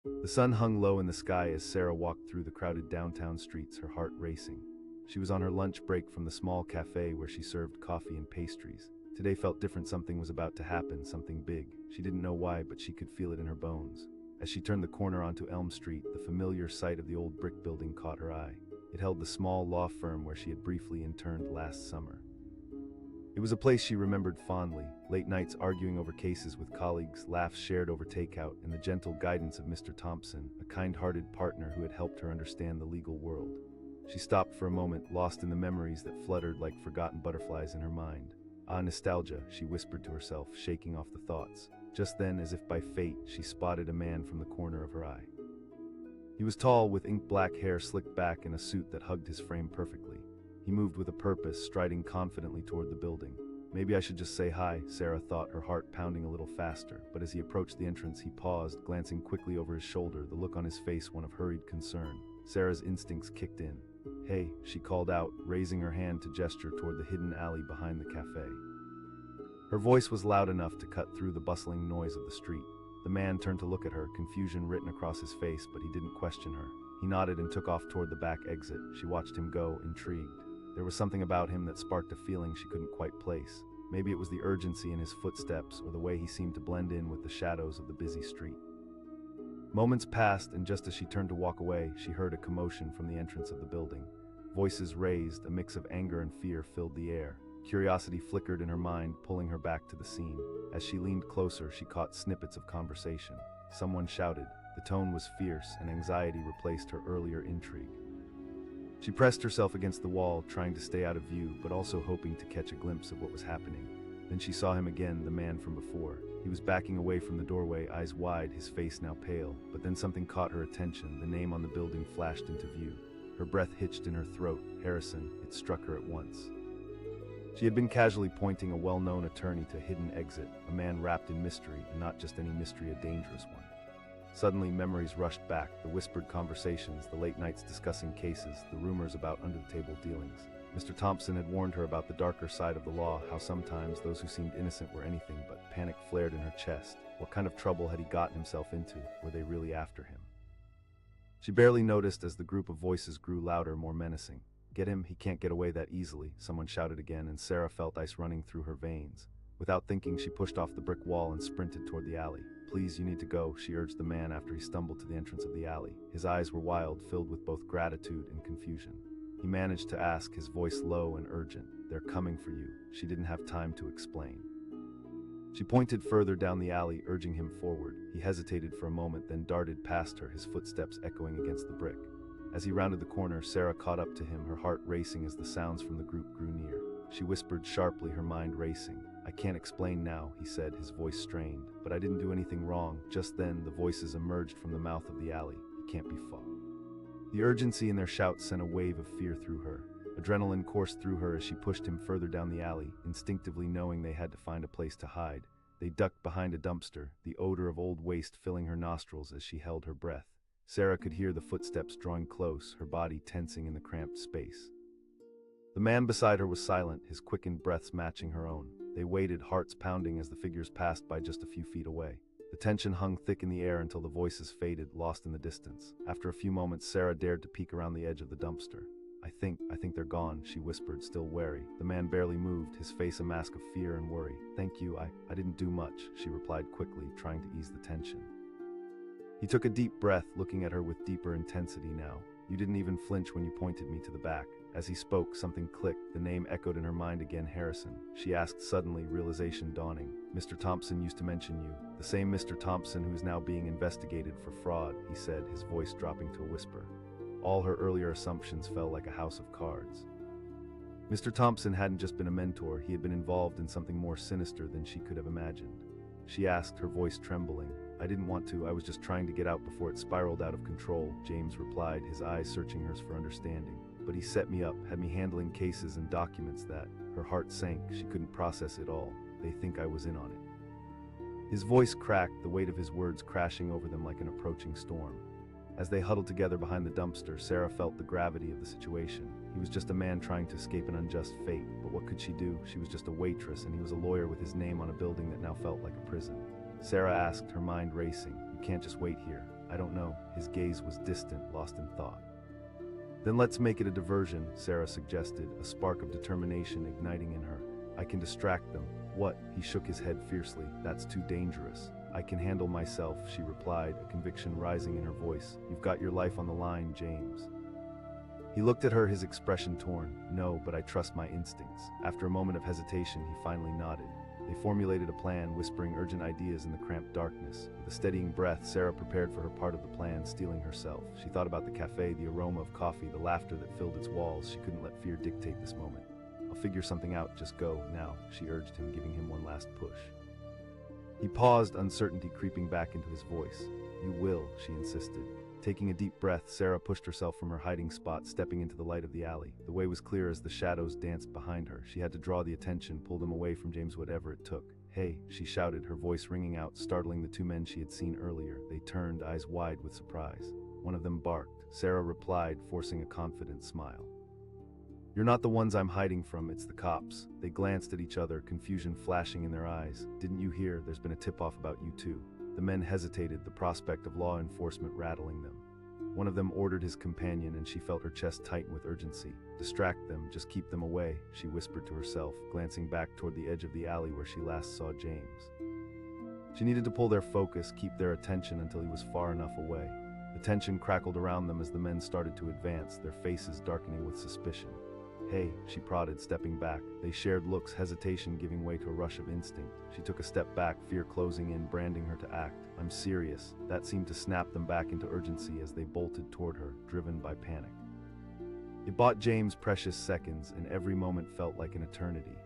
The sun hung low in the sky as Sarah walked through the crowded downtown streets, her heart racing. She was on her lunch break from the small café where she served coffee and pastries. Today felt different. Something was about to happen, something big. She didn't know why, but she could feel it in her bones. As she turned the corner onto Elm Street, the familiar sight of the old brick building caught her eye. It held the small law firm where she had briefly interned last summer. It was a place she remembered fondly, late nights arguing over cases with colleagues, laughs shared over takeout, and the gentle guidance of Mr. Thompson, a kind-hearted partner who had helped her understand the legal world. She stopped for a moment, lost in the memories that fluttered like forgotten butterflies in her mind. Ah, nostalgia, she whispered to herself, shaking off the thoughts. Just then, as if by fate, she spotted a man from the corner of her eye. He was tall, with ink-black hair slicked back and a suit that hugged his frame perfectly. He moved with a purpose, striding confidently toward the building. Maybe I should just say hi, Sarah thought, her heart pounding a little faster. But as he approached the entrance, he paused, glancing quickly over his shoulder, the look on his face one of hurried concern. Sarah's instincts kicked in. "Hey," she called out, raising her hand to gesture toward the hidden alley behind the cafe. Her voice was loud enough to cut through the bustling noise of the street. The man turned to look at her, confusion written across his face, but he didn't question her. He nodded and took off toward the back exit. She watched him go, intrigued. There was something about him that sparked a feeling she couldn't quite place. Maybe it was the urgency in his footsteps or the way he seemed to blend in with the shadows of the busy street. Moments passed, and just as she turned to walk away, she heard a commotion from the entrance of the building. Voices raised, a mix of anger and fear filled the air. Curiosity flickered in her mind, pulling her back to the scene. As she leaned closer, she caught snippets of conversation. Someone shouted. The tone was fierce, and anxiety replaced her earlier intrigue. She pressed herself against the wall, trying to stay out of view, but also hoping to catch a glimpse of what was happening. Then she saw him again, the man from before. He was backing away from the doorway, eyes wide, his face now pale. But then something caught her attention. The name on the building flashed into view. Her breath hitched in her throat. Harrison. It struck her at once. She had been casually pointing a well-known attorney to a hidden exit, a man wrapped in mystery, and not just any mystery, a dangerous one. Suddenly, memories rushed back, the whispered conversations, the late nights discussing cases, the rumors about under-the-table dealings. Mr. Thompson had warned her about the darker side of the law, how sometimes those who seemed innocent were anything but. Panic flared in her chest. What kind of trouble had he gotten himself into? Were they really after him? She barely noticed as the group of voices grew louder, more menacing. "Get him, he can't get away that easily," someone shouted again, and Sarah felt ice running through her veins. Without thinking, she pushed off the brick wall and sprinted toward the alley. "Please, you need to go," she urged the man after he stumbled to the entrance of the alley. His eyes were wild, filled with both gratitude and confusion. He managed to ask, his voice low and urgent, "They're coming for you." She didn't have time to explain. She pointed further down the alley, urging him forward. He hesitated for a moment, then darted past her, his footsteps echoing against the brick. As he rounded the corner, Sarah caught up to him, her heart racing as the sounds from the group grew near. She whispered sharply, her mind racing. "I can't explain now," he said, his voice strained. "But I didn't do anything wrong." Just then, the voices emerged from the mouth of the alley. "He can't be fought." The urgency in their shouts sent a wave of fear through her. Adrenaline coursed through her as she pushed him further down the alley, instinctively knowing they had to find a place to hide. They ducked behind a dumpster, the odor of old waste filling her nostrils as she held her breath. Sarah could hear the footsteps drawing close, her body tensing in the cramped space. The man beside her was silent, his quickened breaths matching her own. They waited, hearts pounding as the figures passed by just a few feet away. The tension hung thick in the air until the voices faded, lost in the distance. After a few moments, Sarah dared to peek around the edge of the dumpster. I think they're gone," she whispered, still wary. The man barely moved, his face a mask of fear and worry. "Thank you, I didn't do much," she replied quickly, trying to ease the tension. He took a deep breath, looking at her with deeper intensity now. "You didn't even flinch when you pointed me to the back." As he spoke, something clicked. The name echoed in her mind again, Harrison. She asked suddenly, realization dawning. "Mr. Thompson used to mention you." "The same Mr. Thompson who is now being investigated for fraud," he said, his voice dropping to a whisper. All her earlier assumptions fell like a house of cards. Mr. Thompson hadn't just been a mentor, he had been involved in something more sinister than she could have imagined. She asked, her voice trembling. "I didn't want to, I was just trying to get out before it spiraled out of control," James replied, his eyes searching hers for understanding. "But he set me up, had me handling cases and documents that..." Her heart sank, she couldn't process it all. "They think I was in on it." His voice cracked, the weight of his words crashing over them like an approaching storm. As they huddled together behind the dumpster, Sarah felt the gravity of the situation. He was just a man trying to escape an unjust fate, but what could she do? She was just a waitress, and he was a lawyer with his name on a building that now felt like a prison. Sarah asked, her mind racing, "You can't just wait here." I don't know. His gaze was distant, lost in thought. Then let's make it a diversion, Sarah suggested, a spark of determination igniting in her. I can distract them. What? He shook his head fiercely. That's too dangerous. I can handle myself, she replied, a conviction rising in her voice. You've got your life on the line, James. He looked at her, his expression torn. No, but I trust my instincts. After a moment of hesitation, he finally nodded. They formulated a plan, whispering urgent ideas in the cramped darkness. With a steadying breath, Sarah prepared for her part of the plan, steeling herself. She thought about the cafe, the aroma of coffee, the laughter that filled its walls. She couldn't let fear dictate this moment. I'll figure something out, just go, now, she urged him, giving him one last push. He paused, uncertainty creeping back into his voice. You will, she insisted. Taking a deep breath, Sarah pushed herself from her hiding spot, stepping into the light of the alley. The way was clear as the shadows danced behind her. She had to draw the attention, pull them away from James, whatever it took. Hey, she shouted, her voice ringing out, startling the two men she had seen earlier. They turned, eyes wide with surprise. One of them barked. Sarah replied, forcing a confident smile. You're not the ones I'm hiding from, it's the cops. They glanced at each other, confusion flashing in their eyes. Didn't you hear? There's been a tip-off about you two. The men hesitated, the prospect of law enforcement rattling them. One of them ordered his companion, and she felt her chest tighten with urgency. Distract them, just keep them away, she whispered to herself, glancing back toward the edge of the alley where she last saw James. She needed to pull their focus, keep their attention until he was far enough away. The tension crackled around them as the men started to advance, their faces darkening with suspicion. Hey, she prodded, stepping back. They shared looks, hesitation giving way to a rush of instinct. She took a step back, fear closing in, branding her to act. I'm serious. That seemed to snap them back into urgency as they bolted toward her, driven by panic. It bought James precious seconds, and every moment felt like an eternity.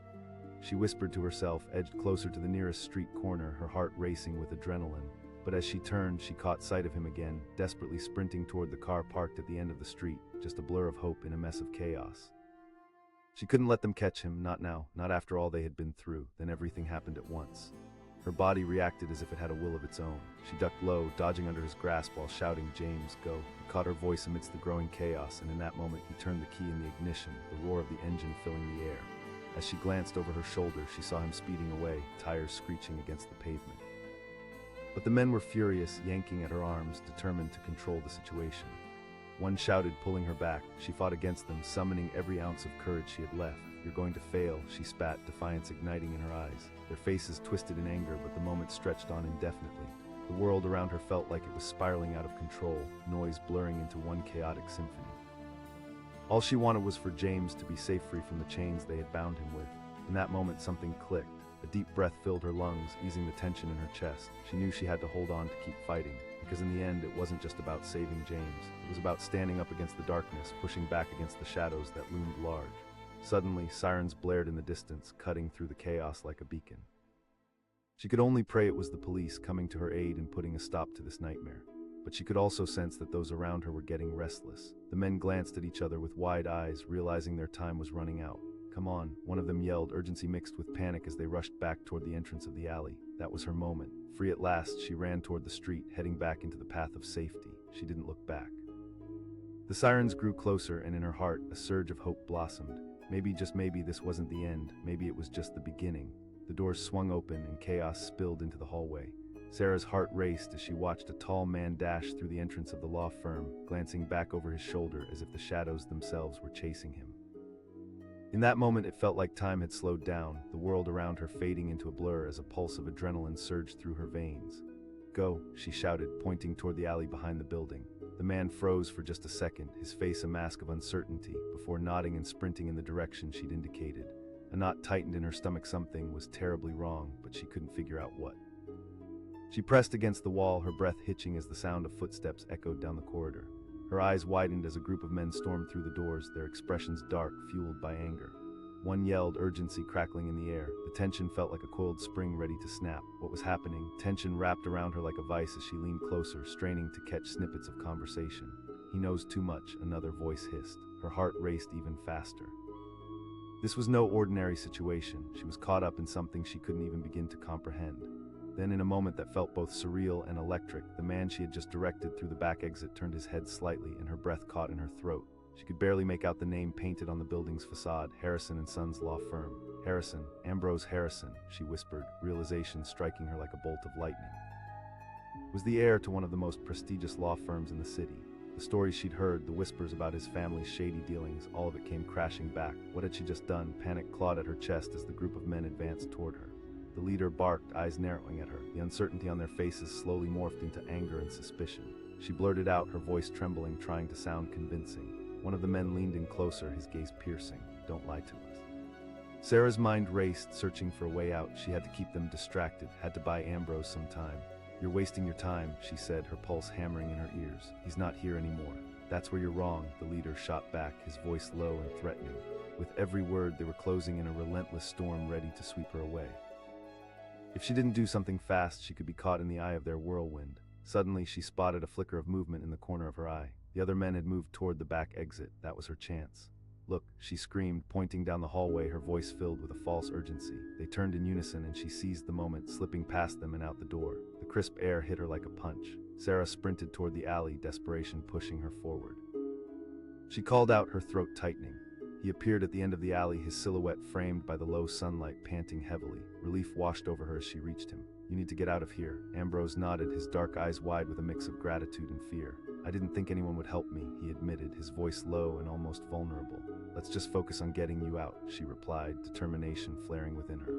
She whispered to herself, edged closer to the nearest street corner, her heart racing with adrenaline. But as she turned, she caught sight of him again, desperately sprinting toward the car parked at the end of the street, just a blur of hope in a mess of chaos. She couldn't let them catch him, not now, not after all they had been through. Then everything happened at once. Her body reacted as if it had a will of its own. She ducked low, dodging under his grasp while shouting, James, go. He caught her voice amidst the growing chaos, and in that moment he turned the key in the ignition, the roar of the engine filling the air. As she glanced over her shoulder, she saw him speeding away, tires screeching against the pavement. But the men were furious, yanking at her arms, determined to control the situation. One shouted, pulling her back. She fought against them, summoning every ounce of courage she had left. You're going to fail, she spat, defiance igniting in her eyes. Their faces twisted in anger, but the moment stretched on indefinitely. The world around her felt like it was spiraling out of control, noise blurring into one chaotic symphony. All she wanted was for James to be safe, free from the chains they had bound him with. In that moment, something clicked. A deep breath filled her lungs, easing the tension in her chest. She knew she had to hold on to keep fighting, because in the end, it wasn't just about saving James. It was about standing up against the darkness, pushing back against the shadows that loomed large. Suddenly, sirens blared in the distance, cutting through the chaos like a beacon. She could only pray it was the police coming to her aid and putting a stop to this nightmare. But she could also sense that those around her were getting restless. The men glanced at each other with wide eyes, realizing their time was running out. Come on, one of them yelled, urgency mixed with panic as they rushed back toward the entrance of the alley. That was her moment. Free at last, she ran toward the street, heading back into the path of safety. She didn't look back. The sirens grew closer, and in her heart, a surge of hope blossomed. Maybe, just maybe, this wasn't the end. Maybe it was just the beginning. The doors swung open, and chaos spilled into the hallway. Sarah's heart raced as she watched a tall man dash through the entrance of the law firm, glancing back over his shoulder as if the shadows themselves were chasing him. In that moment, it felt like time had slowed down, the world around her fading into a blur as a pulse of adrenaline surged through her veins. Go, she shouted, pointing toward the alley behind the building. The man froze for just a second, his face a mask of uncertainty, before nodding and sprinting in the direction she'd indicated. A knot tightened in her stomach. Something was terribly wrong, but she couldn't figure out what. She pressed against the wall, her breath hitching as the sound of footsteps echoed down the corridor. Her eyes widened as a group of men stormed through the doors, their expressions dark, fueled by anger. One yelled, urgency crackling in the air. The tension felt like a coiled spring ready to snap. What was happening? Tension wrapped around her like a vice as she leaned closer, straining to catch snippets of conversation. He knows too much, another voice hissed. Her heart raced even faster. This was no ordinary situation. She was caught up in something she couldn't even begin to comprehend. Then, in a moment that felt both surreal and electric, the man she had just directed through the back exit turned his head slightly, and her breath caught in her throat. She could barely make out the name painted on the building's facade, Harrison & Sons Law Firm. Harrison, Ambrose Harrison, she whispered, realization striking her like a bolt of lightning. Was the heir to one of the most prestigious law firms in the city. The stories she'd heard, the whispers about his family's shady dealings, all of it came crashing back. What had she just done? Panic clawed at her chest as the group of men advanced toward her. The leader barked, eyes narrowing at her. The uncertainty on their faces slowly morphed into anger and suspicion. She blurted out, her voice trembling, trying to sound convincing. One of the men leaned in closer, his gaze piercing. "Don't lie to us." Sarah's mind raced, searching for a way out. She had to keep them distracted, had to buy Ambrose some time. "You're wasting your time," she said, her pulse hammering in her ears. "He's not here anymore." "That's where you're wrong," the leader shot back, his voice low and threatening. With every word, they were closing in a relentless storm ready to sweep her away. If she didn't do something fast, she could be caught in the eye of their whirlwind. Suddenly, she spotted a flicker of movement in the corner of her eye. The other men had moved toward the back exit. That was her chance. "Look," she screamed, pointing down the hallway, her voice filled with a false urgency. They turned in unison and she seized the moment, slipping past them and out the door. The crisp air hit her like a punch. Sarah sprinted toward the alley, desperation pushing her forward. She called out, her throat tightening. He appeared at the end of the alley, his silhouette framed by the low sunlight, panting heavily. Relief washed over her as she reached him. "You need to get out of here." Ambrose nodded, his dark eyes wide with a mix of gratitude and fear. "I didn't think anyone would help me," he admitted, his voice low and almost vulnerable. "Let's just focus on getting you out," she replied, determination flaring within her.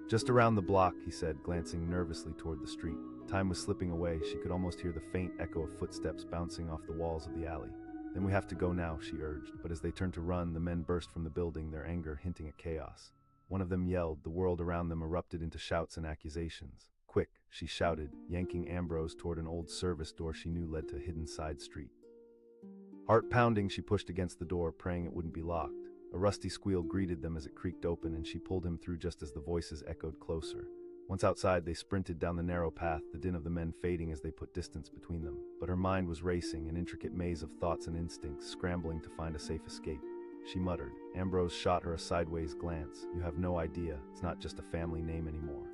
"Just around the block," he said, glancing nervously toward the street. Time was slipping away. She could almost hear the faint echo of footsteps bouncing off the walls of the alley. "Then we have to go now," she urged, but as they turned to run, the men burst from the building, their anger hinting at chaos. One of them yelled. The world around them erupted into shouts and accusations. "Quick," she shouted, yanking Ambrose toward an old service door she knew led to a hidden side street. Heart pounding, she pushed against the door, praying it wouldn't be locked. A rusty squeal greeted them as it creaked open, and she pulled him through just as the voices echoed closer. Once outside, they sprinted down the narrow path, the din of the men fading as they put distance between them. But her mind was racing, an intricate maze of thoughts and instincts, scrambling to find a safe escape. She muttered. Ambrose shot her a sideways glance. "You have no idea. It's not just a family name anymore.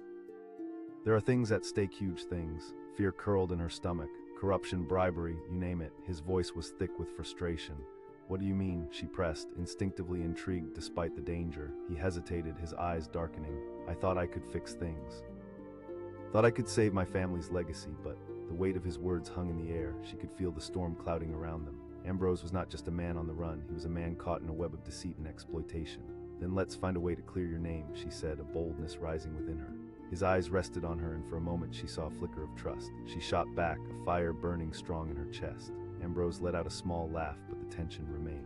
There are things at stake, huge things." Fear curled in her stomach. Corruption, bribery, you name it. His voice was thick with frustration. "What do you mean?" she pressed, instinctively intrigued despite the danger. He hesitated, his eyes darkening. "I thought I could fix things. Thought I could save my family's legacy," but the weight of his words hung in the air. She could feel the storm clouding around them. Ambrose was not just a man on the run, he was a man caught in a web of deceit and exploitation. "Then let's find a way to clear your name," she said, a boldness rising within her. His eyes rested on her, and for a moment she saw a flicker of trust. She shot back, a fire burning strong in her chest. Ambrose let out a small laugh, but the tension remained.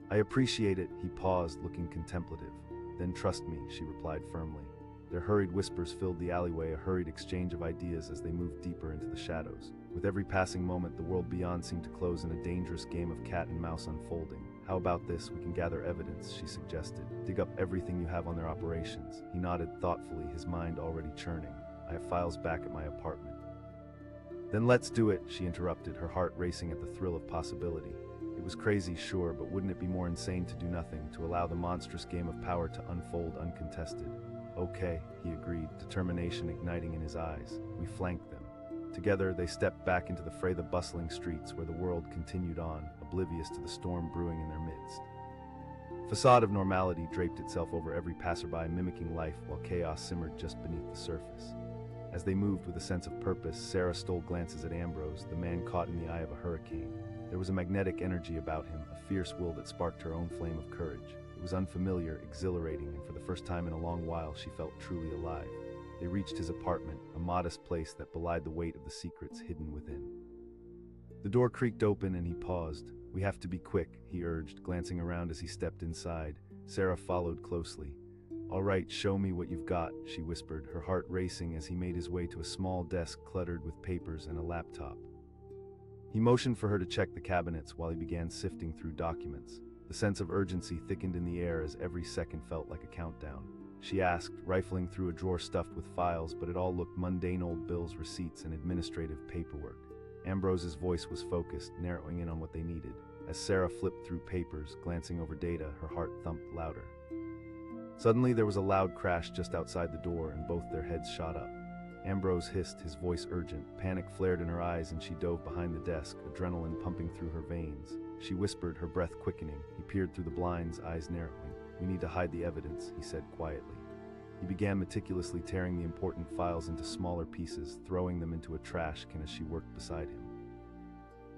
"I appreciate it," he paused, looking contemplative. "Then trust me," she replied firmly. Their hurried whispers filled the alleyway, a hurried exchange of ideas as they moved deeper into the shadows. With every passing moment, the world beyond seemed to close in a dangerous game of cat and mouse unfolding. "How about this? We can gather evidence," she suggested. "Dig up everything you have on their operations." He nodded thoughtfully, his mind already churning. "I have files back at my apartment." "Then let's do it," she interrupted, her heart racing at the thrill of possibility. It was crazy, sure, but wouldn't it be more insane to do nothing, to allow the monstrous game of power to unfold uncontested? "Okay," he agreed, determination igniting in his eyes. We flanked them. Together, they stepped back into the fray, the bustling streets where the world continued on, oblivious to the storm brewing in their midst. A facade of normality draped itself over every passerby, mimicking life while chaos simmered just beneath the surface. As they moved with a sense of purpose, Sarah stole glances at Ambrose, the man caught in the eye of a hurricane. There was a magnetic energy about him, a fierce will that sparked her own flame of courage. It was unfamiliar, exhilarating, and for the first time in a long while she felt truly alive. They reached his apartment, a modest place that belied the weight of the secrets hidden within. The door creaked open and he paused. "We have to be quick," he urged, glancing around as he stepped inside. Sarah followed closely. "All right, show me what you've got," she whispered, her heart racing as he made his way to a small desk cluttered with papers and a laptop. He motioned for her to check the cabinets while he began sifting through documents. The sense of urgency thickened in the air as every second felt like a countdown. She asked, rifling through a drawer stuffed with files, but it all looked mundane: old bills, receipts, and administrative paperwork. Ambrose's voice was focused, narrowing in on what they needed. As Sarah flipped through papers, glancing over data, her heart thumped louder. Suddenly there was a loud crash just outside the door, and both their heads shot up. Ambrose hissed, his voice urgent. Panic flared in her eyes and she dove behind the desk, adrenaline pumping through her veins. She whispered, her breath quickening. He peered through the blinds, eyes narrowing. "We need to hide the evidence," he said quietly. He began meticulously tearing the important files into smaller pieces, throwing them into a trash can as she worked beside him.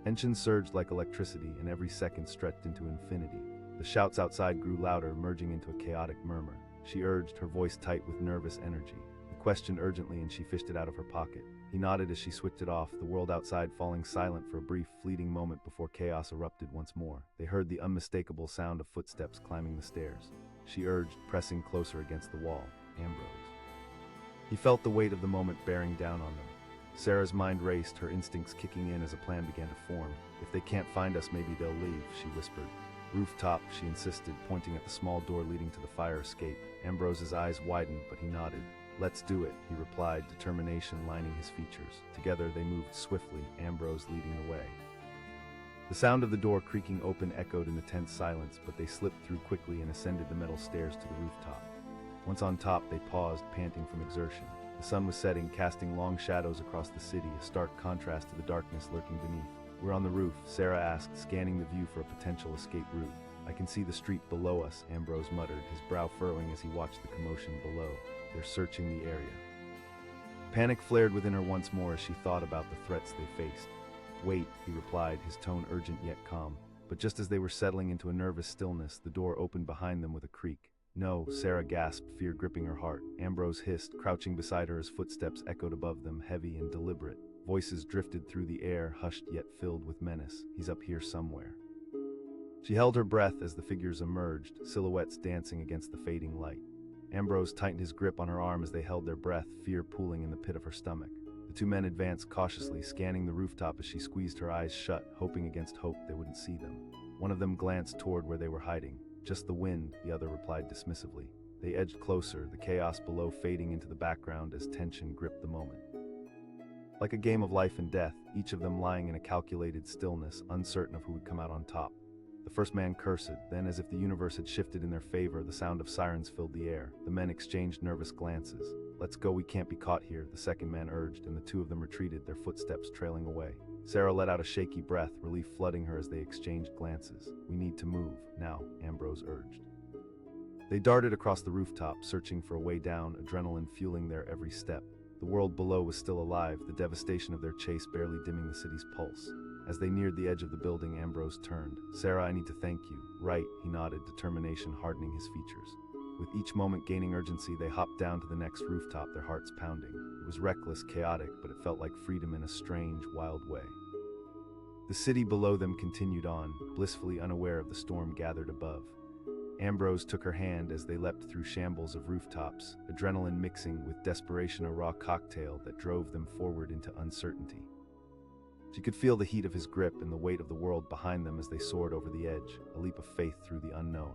Tension surged like electricity, and every second stretched into infinity. The shouts outside grew louder, merging into a chaotic murmur. She urged, her voice tight with nervous energy. He questioned urgently, and she fished it out of her pocket. He nodded as she switched it off, the world outside falling silent for a brief, fleeting moment before chaos erupted once more. They heard the unmistakable sound of footsteps climbing the stairs. She urged, pressing closer against the wall. Ambrose. He felt the weight of the moment bearing down on them. Sarah's mind raced, her instincts kicking in as a plan began to form. If they can't find us, maybe they'll leave, she whispered. Rooftop, she insisted, pointing at the small door leading to the fire escape. Ambrose's eyes widened, but he nodded. Let's do it, he replied, determination lining his features. Together they moved swiftly, Ambrose leading the way. The sound of the door creaking open echoed in the tense silence, but they slipped through quickly and ascended the metal stairs to the rooftop. Once on top, they paused, panting from exertion. The sun was setting, casting long shadows across the city, a stark contrast to the darkness lurking beneath. We're on the roof, Sarah asked, scanning the view for a potential escape route. I can see the street below us, Ambrose muttered, his brow furrowing as he watched the commotion below. They're searching the area. Panic flared within her once more as she thought about the threats they faced. Wait, he replied, his tone urgent yet calm. But just as they were settling into a nervous stillness, the door opened behind them with a creak. No, Sarah gasped, fear gripping her heart. Ambrose hissed, crouching beside her as footsteps echoed above them, heavy and deliberate. Voices drifted through the air, hushed yet filled with menace. He's up here somewhere. She held her breath as the figures emerged, silhouettes dancing against the fading light. Ambrose tightened his grip on her arm as they held their breath, fear pooling in the pit of her stomach. The two men advanced cautiously, scanning the rooftop as she squeezed her eyes shut, hoping against hope they wouldn't see them. One of them glanced toward where they were hiding. Just the wind, the other replied dismissively. They edged closer, the chaos below fading into the background as tension gripped the moment. Like a game of life and death, each of them lying in a calculated stillness, uncertain of who would come out on top. The first man cursed, then as if the universe had shifted in their favor, the sound of sirens filled the air. The men exchanged nervous glances. Let's go, we can't be caught here, the second man urged, and the two of them retreated, their footsteps trailing away. Sarah let out a shaky breath, relief flooding her as they exchanged glances. We need to move, now, Ambrose urged. They darted across the rooftop, searching for a way down, adrenaline fueling their every step. The world below was still alive, the devastation of their chase barely dimming the city's pulse. As they neared the edge of the building, Ambrose turned. Sarah, I need to thank you. Right, he nodded, determination hardening his features. With each moment gaining urgency, they hopped down to the next rooftop, their hearts pounding. It was reckless, chaotic, but it felt like freedom in a strange, wild way. The city below them continued on, blissfully unaware of the storm gathered above. Ambrose took her hand as they leapt through shambles of rooftops, adrenaline mixing with desperation, a raw cocktail that drove them forward into uncertainty. She could feel the heat of his grip and the weight of the world behind them as they soared over the edge, a leap of faith through the unknown.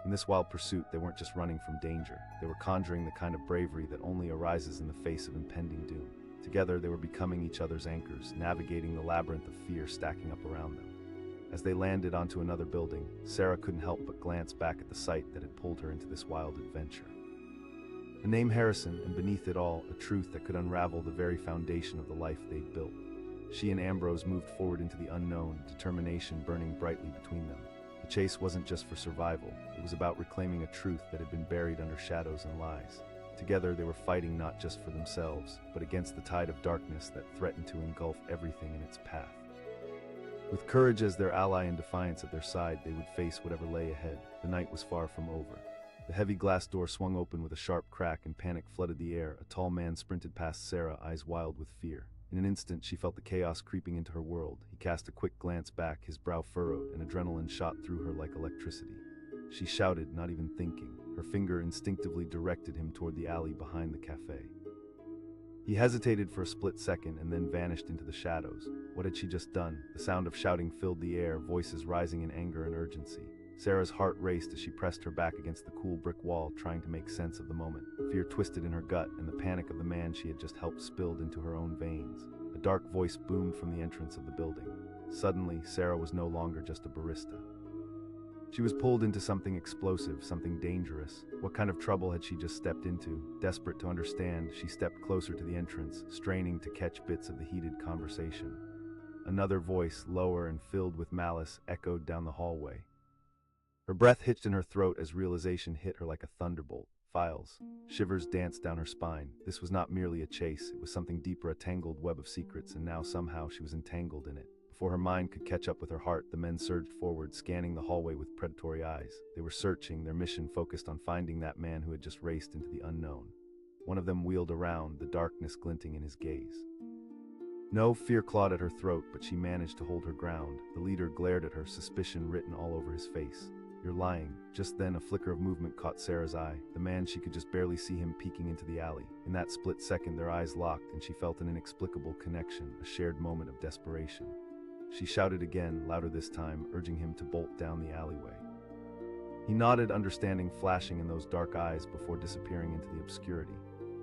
In this wild pursuit, they weren't just running from danger, they were conjuring the kind of bravery that only arises in the face of impending doom. Together, they were becoming each other's anchors, navigating the labyrinth of fear stacking up around them. As they landed onto another building, Sarah couldn't help but glance back at the site that had pulled her into this wild adventure. The name Harrison, and beneath it all, a truth that could unravel the very foundation of the life they'd built. She and Ambrose moved forward into the unknown, determination burning brightly between them. The chase wasn't just for survival, it was about reclaiming a truth that had been buried under shadows and lies. Together they were fighting not just for themselves, but against the tide of darkness that threatened to engulf everything in its path. With courage as their ally and defiance at their side, they would face whatever lay ahead. The night was far from over. The heavy glass door swung open with a sharp crack and panic flooded the air. A tall man sprinted past Sarah, eyes wild with fear. In an instant, she felt the chaos creeping into her world. He cast a quick glance back, his brow furrowed, and adrenaline shot through her like electricity. She shouted, not even thinking. Her finger instinctively directed him toward the alley behind the café. He hesitated for a split second and then vanished into the shadows. What had she just done? The sound of shouting filled the air, voices rising in anger and urgency. Sarah's heart raced as she pressed her back against the cool brick wall, trying to make sense of the moment. Fear twisted in her gut, and the panic of the man she had just helped spilled into her own veins. A dark voice boomed from the entrance of the building. Suddenly, Sarah was no longer just a barista. She was pulled into something explosive, something dangerous. What kind of trouble had she just stepped into? Desperate to understand, she stepped closer to the entrance, straining to catch bits of the heated conversation. Another voice, lower and filled with malice, echoed down the hallway. Her breath hitched in her throat as realization hit her like a thunderbolt. Files. Shivers danced down her spine. This was not merely a chase, it was something deeper, a tangled web of secrets, and now somehow she was entangled in it. Before her mind could catch up with her heart, the men surged forward, scanning the hallway with predatory eyes. They were searching, their mission focused on finding that man who had just raced into the unknown. One of them wheeled around, the darkness glinting in his gaze. No, fear clawed at her throat, but she managed to hold her ground. The leader glared at her, suspicion written all over his face. "You're lying." Just then, a flicker of movement caught Sarah's eye. The man, she could just barely see him peeking into the alley. In that split second, their eyes locked, and she felt an inexplicable connection, a shared moment of desperation. She shouted again, louder this time, urging him to bolt down the alleyway. He nodded, understanding flashing in those dark eyes before disappearing into the obscurity.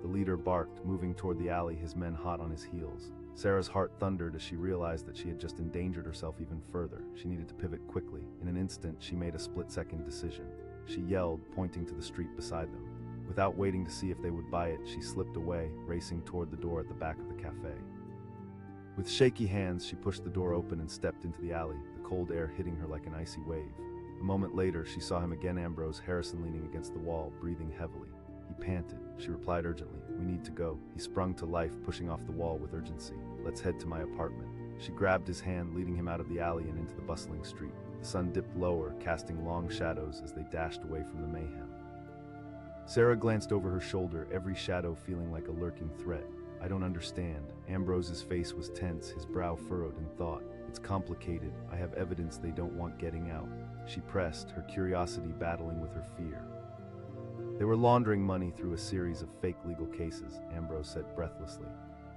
The leader barked, moving toward the alley, his men hot on his heels. Sarah's heart thundered as she realized that she had just endangered herself even further. She needed to pivot quickly. In an instant, she made a split-second decision. She yelled, pointing to the street beside them. Without waiting to see if they would buy it, she slipped away, racing toward the door at the back of the cafe. With shaky hands, she pushed the door open and stepped into the alley, the cold air hitting her like an icy wave. A moment later, she saw him again, Ambrose Harrison, leaning against the wall, breathing heavily. He panted. She replied urgently, "We need to go." He sprung to life, pushing off the wall with urgency. "Let's head to my apartment." She grabbed his hand, leading him out of the alley and into the bustling street. The sun dipped lower, casting long shadows as they dashed away from the mayhem. Sarah glanced over her shoulder, every shadow feeling like a lurking threat. "I don't understand." Ambrose's face was tense, his brow furrowed in thought. "It's complicated. I have evidence they don't want getting out." She pressed, her curiosity battling with her fear. "They were laundering money through a series of fake legal cases," Ambrose said breathlessly.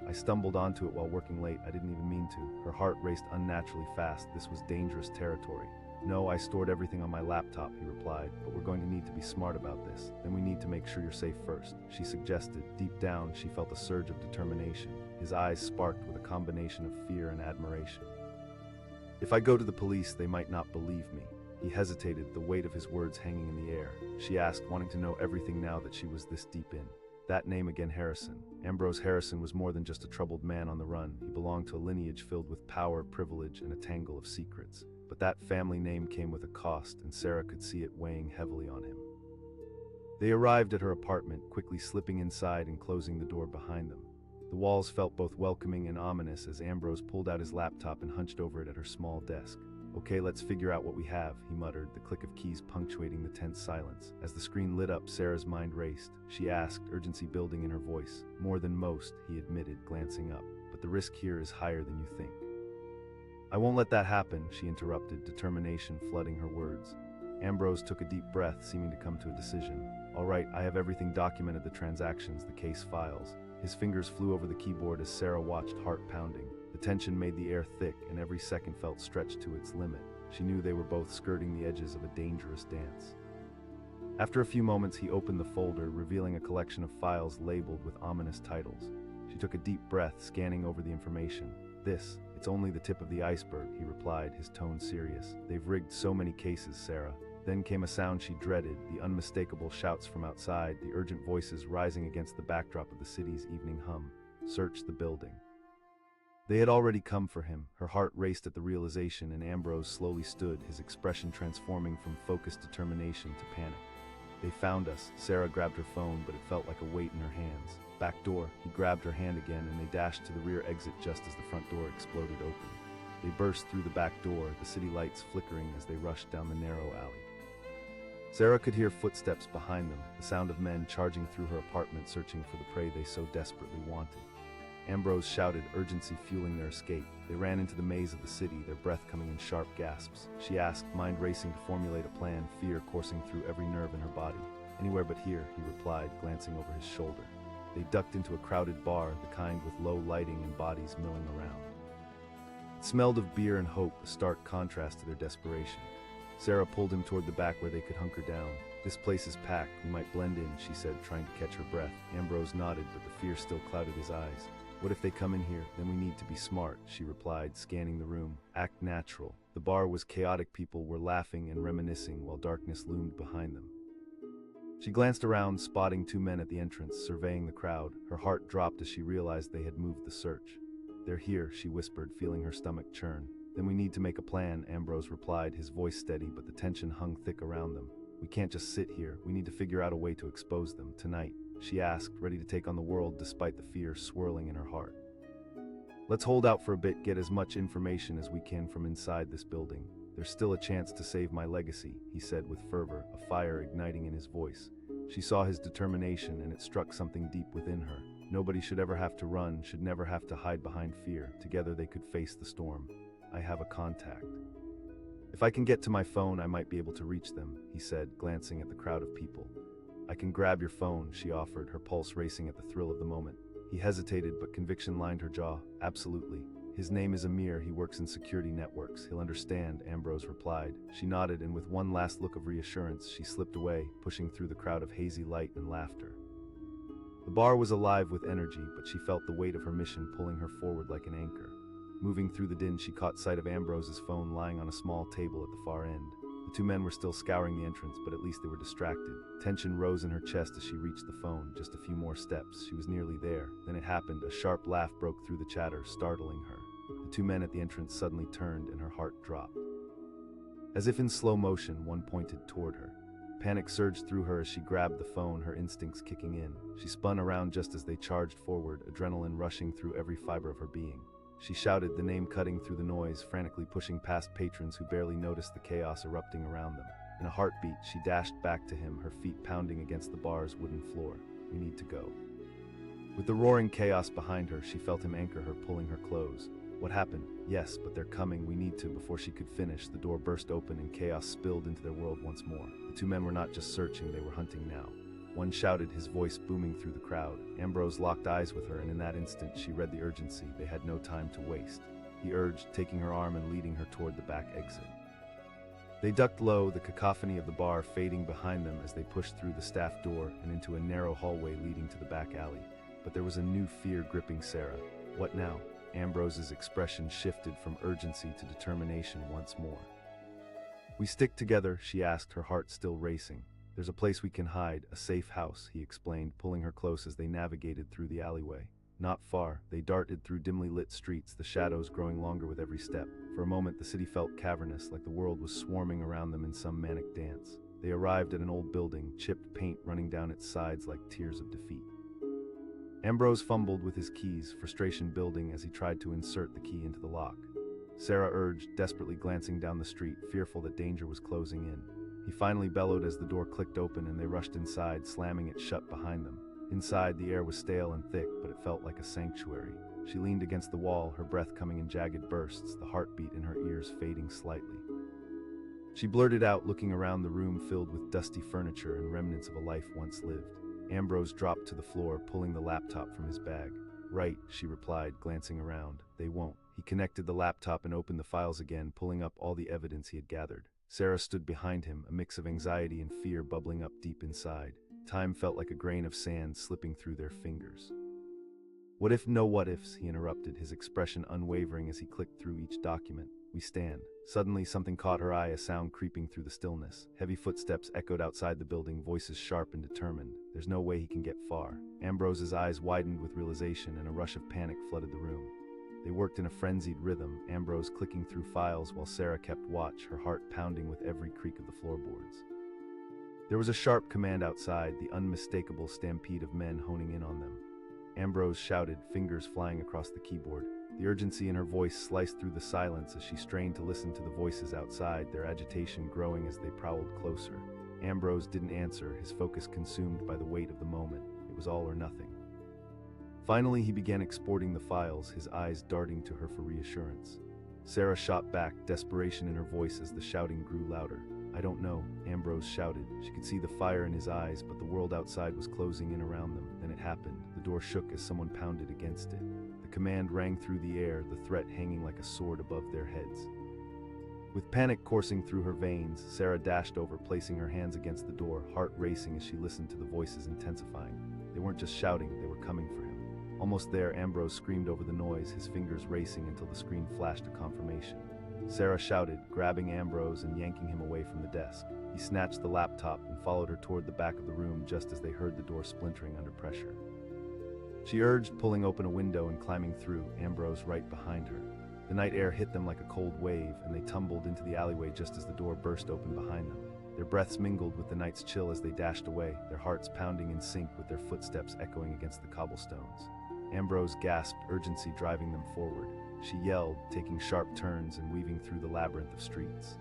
"I stumbled onto it while working late. I didn't even mean to." Her heart raced unnaturally fast. This was dangerous territory. "No, I stored everything on my laptop," he replied, "but we're going to need to be smart about this. Then we need to make sure you're safe first," she suggested. Deep down, she felt a surge of determination. His eyes sparked with a combination of fear and admiration. "If I go to the police, they might not believe me." He hesitated, the weight of his words hanging in the air. She asked, wanting to know everything now that she was this deep in. That name again, Harrison. Ambrose Harrison was more than just a troubled man on the run. He belonged to a lineage filled with power, privilege, and a tangle of secrets. But that family name came with a cost, and Sarah could see it weighing heavily on him. They arrived at her apartment, quickly slipping inside and closing the door behind them. The walls felt both welcoming and ominous as Ambrose pulled out his laptop and hunched over it at her small desk. "Okay, let's figure out what we have," he muttered, the click of keys punctuating the tense silence. As the screen lit up, Sarah's mind raced. She asked, urgency building in her voice. "More than most," he admitted, glancing up. "But the risk here is higher than you think." "I won't let that happen," she interrupted, determination flooding her words. Ambrose took a deep breath, seeming to come to a decision. "All right, I have everything documented, the transactions, the case files." His fingers flew over the keyboard as Sarah watched, heart pounding. The tension made the air thick, and every second felt stretched to its limit. She knew they were both skirting the edges of a dangerous dance. After a few moments, he opened the folder, revealing a collection of files labeled with ominous titles. She took a deep breath, scanning over the information. It's only the tip of the iceberg," he replied, his tone serious. "They've rigged so many cases, Sarah." Then came a sound she dreaded, the unmistakable shouts from outside, the urgent voices rising against the backdrop of the city's evening hum. "Search the building." They had already come for him. Her heart raced at the realization, and Ambrose slowly stood, his expression transforming from focused determination to panic. "They found us." Sarah grabbed her phone, but it felt like a weight in her hands. "Back door." He grabbed her hand again, and they dashed to the rear exit just as the front door exploded open. They burst through the back door, the city lights flickering as they rushed down the narrow alley. Sarah could hear footsteps behind them, the sound of men charging through her apartment searching for the prey they so desperately wanted. Ambrose shouted, urgency fueling their escape. They ran into the maze of the city, their breath coming in sharp gasps. She asked, mind racing to formulate a plan, fear coursing through every nerve in her body. "Anywhere but here," he replied, glancing over his shoulder. They ducked into a crowded bar, the kind with low lighting and bodies milling around. It smelled of beer and hope, a stark contrast to their desperation. Sarah pulled him toward the back where they could hunker down. "This place is packed, we might blend in," she said, trying to catch her breath. Ambrose nodded, but the fear still clouded his eyes. "What if they come in here? Then we need to be smart," she replied, scanning the room. "Act natural." The bar was chaotic, people were laughing and reminiscing while darkness loomed behind them. She glanced around, spotting two men at the entrance, surveying the crowd. Her heart dropped as she realized they had moved the search. "They're here," she whispered, feeling her stomach churn. "Then we need to make a plan," Ambrose replied, his voice steady, but the tension hung thick around them. We can't just sit here. We need to figure out a way to expose them, tonight," she asked, ready to take on the world despite the fear swirling in her heart. "Let's hold out for a bit, get as much information as we can from inside this building. There's still a chance to save my legacy," he said with fervor, a fire igniting in his voice. She saw his determination, and it struck something deep within her. Nobody should ever have to run, should never have to hide behind fear. Together they could face the storm. "I have a contact. If I can get to my phone, I might be able to reach them," he said, glancing at the crowd of people. "I can grab your phone," she offered, her pulse racing at the thrill of the moment. He hesitated, but conviction lined her jaw. "Absolutely. His name is Amir, he works in security networks. He'll understand," Ambrose replied. She nodded, and with one last look of reassurance, she slipped away, pushing through the crowd of hazy light and laughter. The bar was alive with energy, but she felt the weight of her mission pulling her forward like an anchor. Moving through the din, she caught sight of Ambrose's phone lying on a small table at the far end. The two men were still scouring the entrance, but at least they were distracted. Tension rose in her chest as she reached the phone. Just a few more steps. She was nearly there. Then it happened. A sharp laugh broke through the chatter, startling her. The two men at the entrance suddenly turned, and her heart dropped. As if in slow motion, one pointed toward her. Panic surged through her as she grabbed the phone, her instincts kicking in. She spun around just as they charged forward, adrenaline rushing through every fiber of her being. She shouted, the name cutting through the noise, frantically pushing past patrons who barely noticed the chaos erupting around them. In a heartbeat, she dashed back to him, her feet pounding against the bar's wooden floor. "We need to go." With the roaring chaos behind her, she felt him anchor her, pulling her close. "What happened?" "Yes, but they're coming. We need to." Before she could finish, the door burst open and chaos spilled into their world once more. The two men were not just searching, they were hunting now. One shouted, his voice booming through the crowd. Ambrose locked eyes with her, and in that instant she read the urgency. They had no time to waste. He urged, taking her arm and leading her toward the back exit. They ducked low, the cacophony of the bar fading behind them as they pushed through the staff door and into a narrow hallway leading to the back alley. But there was a new fear gripping Sarah. What now? Ambrose's expression shifted from urgency to determination once more. "We stick together?" she asked, her heart still racing. "There's a place we can hide, a safe house," he explained, pulling her close as they navigated through the alleyway. Not far, they darted through dimly lit streets, the shadows growing longer with every step. For a moment, the city felt cavernous, like the world was swarming around them in some manic dance. They arrived at an old building, chipped paint running down its sides like tears of defeat. Ambrose fumbled with his keys, frustration building as he tried to insert the key into the lock. Sarah urged, desperately glancing down the street, fearful that danger was closing in. He finally bellowed as the door clicked open and they rushed inside, slamming it shut behind them. Inside, the air was stale and thick, but it felt like a sanctuary. She leaned against the wall, her breath coming in jagged bursts, the heartbeat in her ears fading slightly. She blurted out, looking around the room filled with dusty furniture and remnants of a life once lived. Ambrose dropped to the floor, pulling the laptop from his bag. "Right," she replied, glancing around. "They won't." He connected the laptop and opened the files again, pulling up all the evidence he had gathered. Sarah stood behind him, a mix of anxiety and fear bubbling up deep inside. Time felt like a grain of sand slipping through their fingers. "What if no what ifs?" he interrupted, his expression unwavering as he clicked through each document. "We stand." Suddenly, something caught her eye, a sound creeping through the stillness. Heavy footsteps echoed outside the building, voices sharp and determined. There's no way he can get far. Ambrose's eyes widened with realization, and a rush of panic flooded the room. They worked in a frenzied rhythm, Ambrose clicking through files while Sarah kept watch, her heart pounding with every creak of the floorboards. There was a sharp command outside, the unmistakable stampede of men honing in on them. Ambrose shouted, fingers flying across the keyboard. The urgency in her voice sliced through the silence as she strained to listen to the voices outside, their agitation growing as they prowled closer. Ambrose didn't answer, his focus consumed by the weight of the moment. It was all or nothing. Finally, he began exporting the files, his eyes darting to her for reassurance. Sarah shot back, desperation in her voice as the shouting grew louder. "I don't know," Ambrose shouted. She could see the fire in his eyes, but the world outside was closing in around them. Then it happened. The door shook as someone pounded against it. The command rang through the air, the threat hanging like a sword above their heads. With panic coursing through her veins, Sarah dashed over, placing her hands against the door, heart racing as she listened to the voices intensifying. They weren't just shouting, they were coming for him. Almost there, Ambrose screamed over the noise, his fingers racing until the screen flashed a confirmation. Sarah shouted, grabbing Ambrose and yanking him away from the desk. He snatched the laptop and followed her toward the back of the room just as they heard the door splintering under pressure. She urged, pulling open a window and climbing through, Ambrose right behind her. The night air hit them like a cold wave, and they tumbled into the alleyway just as the door burst open behind them. Their breaths mingled with the night's chill as they dashed away, their hearts pounding in sync with their footsteps echoing against the cobblestones. Ambrose gasped, urgency driving them forward. She yelled, taking sharp turns and weaving through the labyrinth of streets.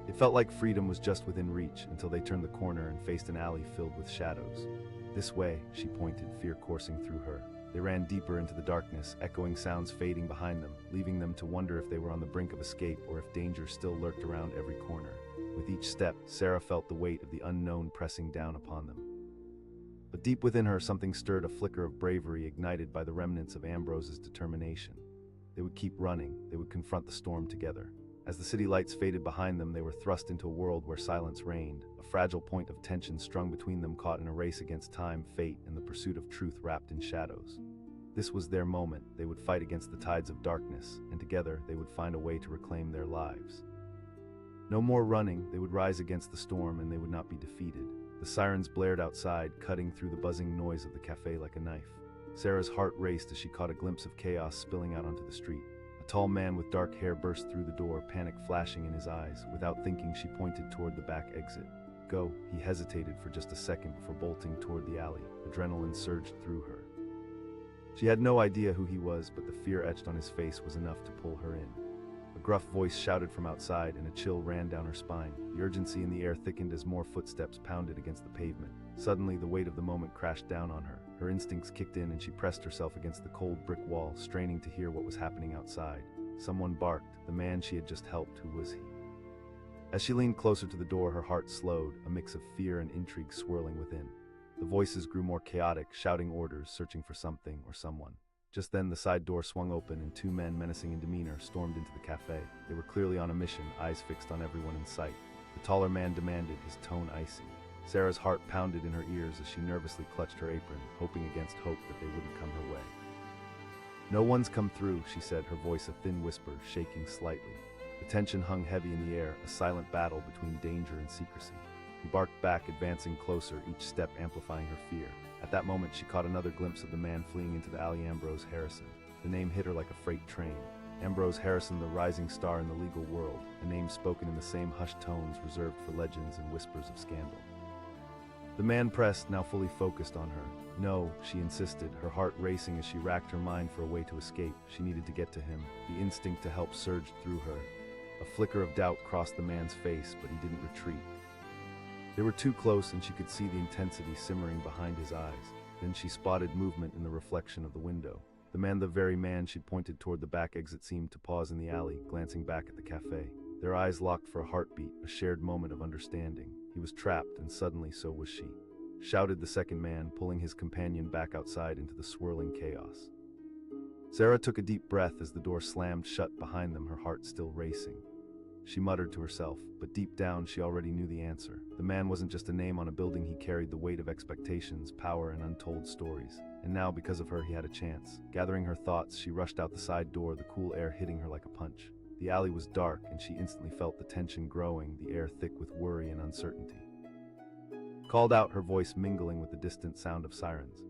It felt like freedom was just within reach until they turned the corner and faced an alley filled with shadows. This way, she pointed, fear coursing through her. They ran deeper into the darkness, echoing sounds fading behind them, leaving them to wonder if they were on the brink of escape or if danger still lurked around every corner. With each step, Sarah felt the weight of the unknown pressing down upon them. But deep within her, something stirred, a flicker of bravery ignited by the remnants of Ambrose's determination. They would keep running, they would confront the storm together. As the city lights faded behind them, they were thrust into a world where silence reigned, a fragile point of tension strung between them, caught in a race against time, fate, and the pursuit of truth wrapped in shadows. This was their moment. They would fight against the tides of darkness, and together they would find a way to reclaim their lives. No more running, they would rise against the storm, and they would not be defeated. The sirens blared outside, cutting through the buzzing noise of the cafe like a knife. Sarah's heart raced as she caught a glimpse of chaos spilling out onto the street. A tall man with dark hair burst through the door, panic flashing in his eyes. Without thinking, she pointed toward the back exit. Go. He hesitated for just a second before bolting toward the alley. Adrenaline surged through her. She had no idea who he was, but the fear etched on his face was enough to pull her in. A gruff voice shouted from outside, and a chill ran down her spine. The urgency in the air thickened as more footsteps pounded against the pavement. Suddenly, the weight of the moment crashed down on her. Her instincts kicked in, and she pressed herself against the cold brick wall, straining to hear what was happening outside. Someone barked. The man she had just helped, who was he? As she leaned closer to the door, her heart slowed, a mix of fear and intrigue swirling within. The voices grew more chaotic, shouting orders, searching for something or someone. Just then, the side door swung open, and two men, menacing in demeanor, stormed into the cafe. They were clearly on a mission, eyes fixed on everyone in sight. The taller man demanded, his tone icy. Sarah's heart pounded in her ears as she nervously clutched her apron, hoping against hope that they wouldn't come her way. "No one's come through," she said, her voice a thin whisper, shaking slightly. The tension hung heavy in the air, a silent battle between danger and secrecy. He barked back, advancing closer, each step amplifying her fear. At that moment, she caught another glimpse of the man fleeing into the alley, Ambrose Harrison. The name hit her like a freight train. Ambrose Harrison, the rising star in the legal world, a name spoken in the same hushed tones reserved for legends and whispers of scandal. The man pressed, now fully focused on her. No, she insisted, her heart racing as she racked her mind for a way to escape. She needed to get to him. The instinct to help surged through her. A flicker of doubt crossed the man's face, but he didn't retreat. They were too close, and she could see the intensity simmering behind his eyes. Then she spotted movement in the reflection of the window. The very man she'd pointed toward the back exit, seemed to pause in the alley, glancing back at the cafe. Their eyes locked for a heartbeat, a shared moment of understanding. He was trapped, and suddenly so was she. Shouted the second man, pulling his companion back outside into the swirling chaos. Sarah took a deep breath as the door slammed shut behind them, her heart still racing. She muttered to herself, but deep down she already knew the answer. The man wasn't just a name on a building, he carried the weight of expectations, power, and untold stories. And now, because of her, he had a chance. Gathering her thoughts, she rushed out the side door, the cool air hitting her like a punch. The alley was dark, and she instantly felt the tension growing, the air thick with worry and uncertainty. Called out, her voice mingling with the distant sound of sirens.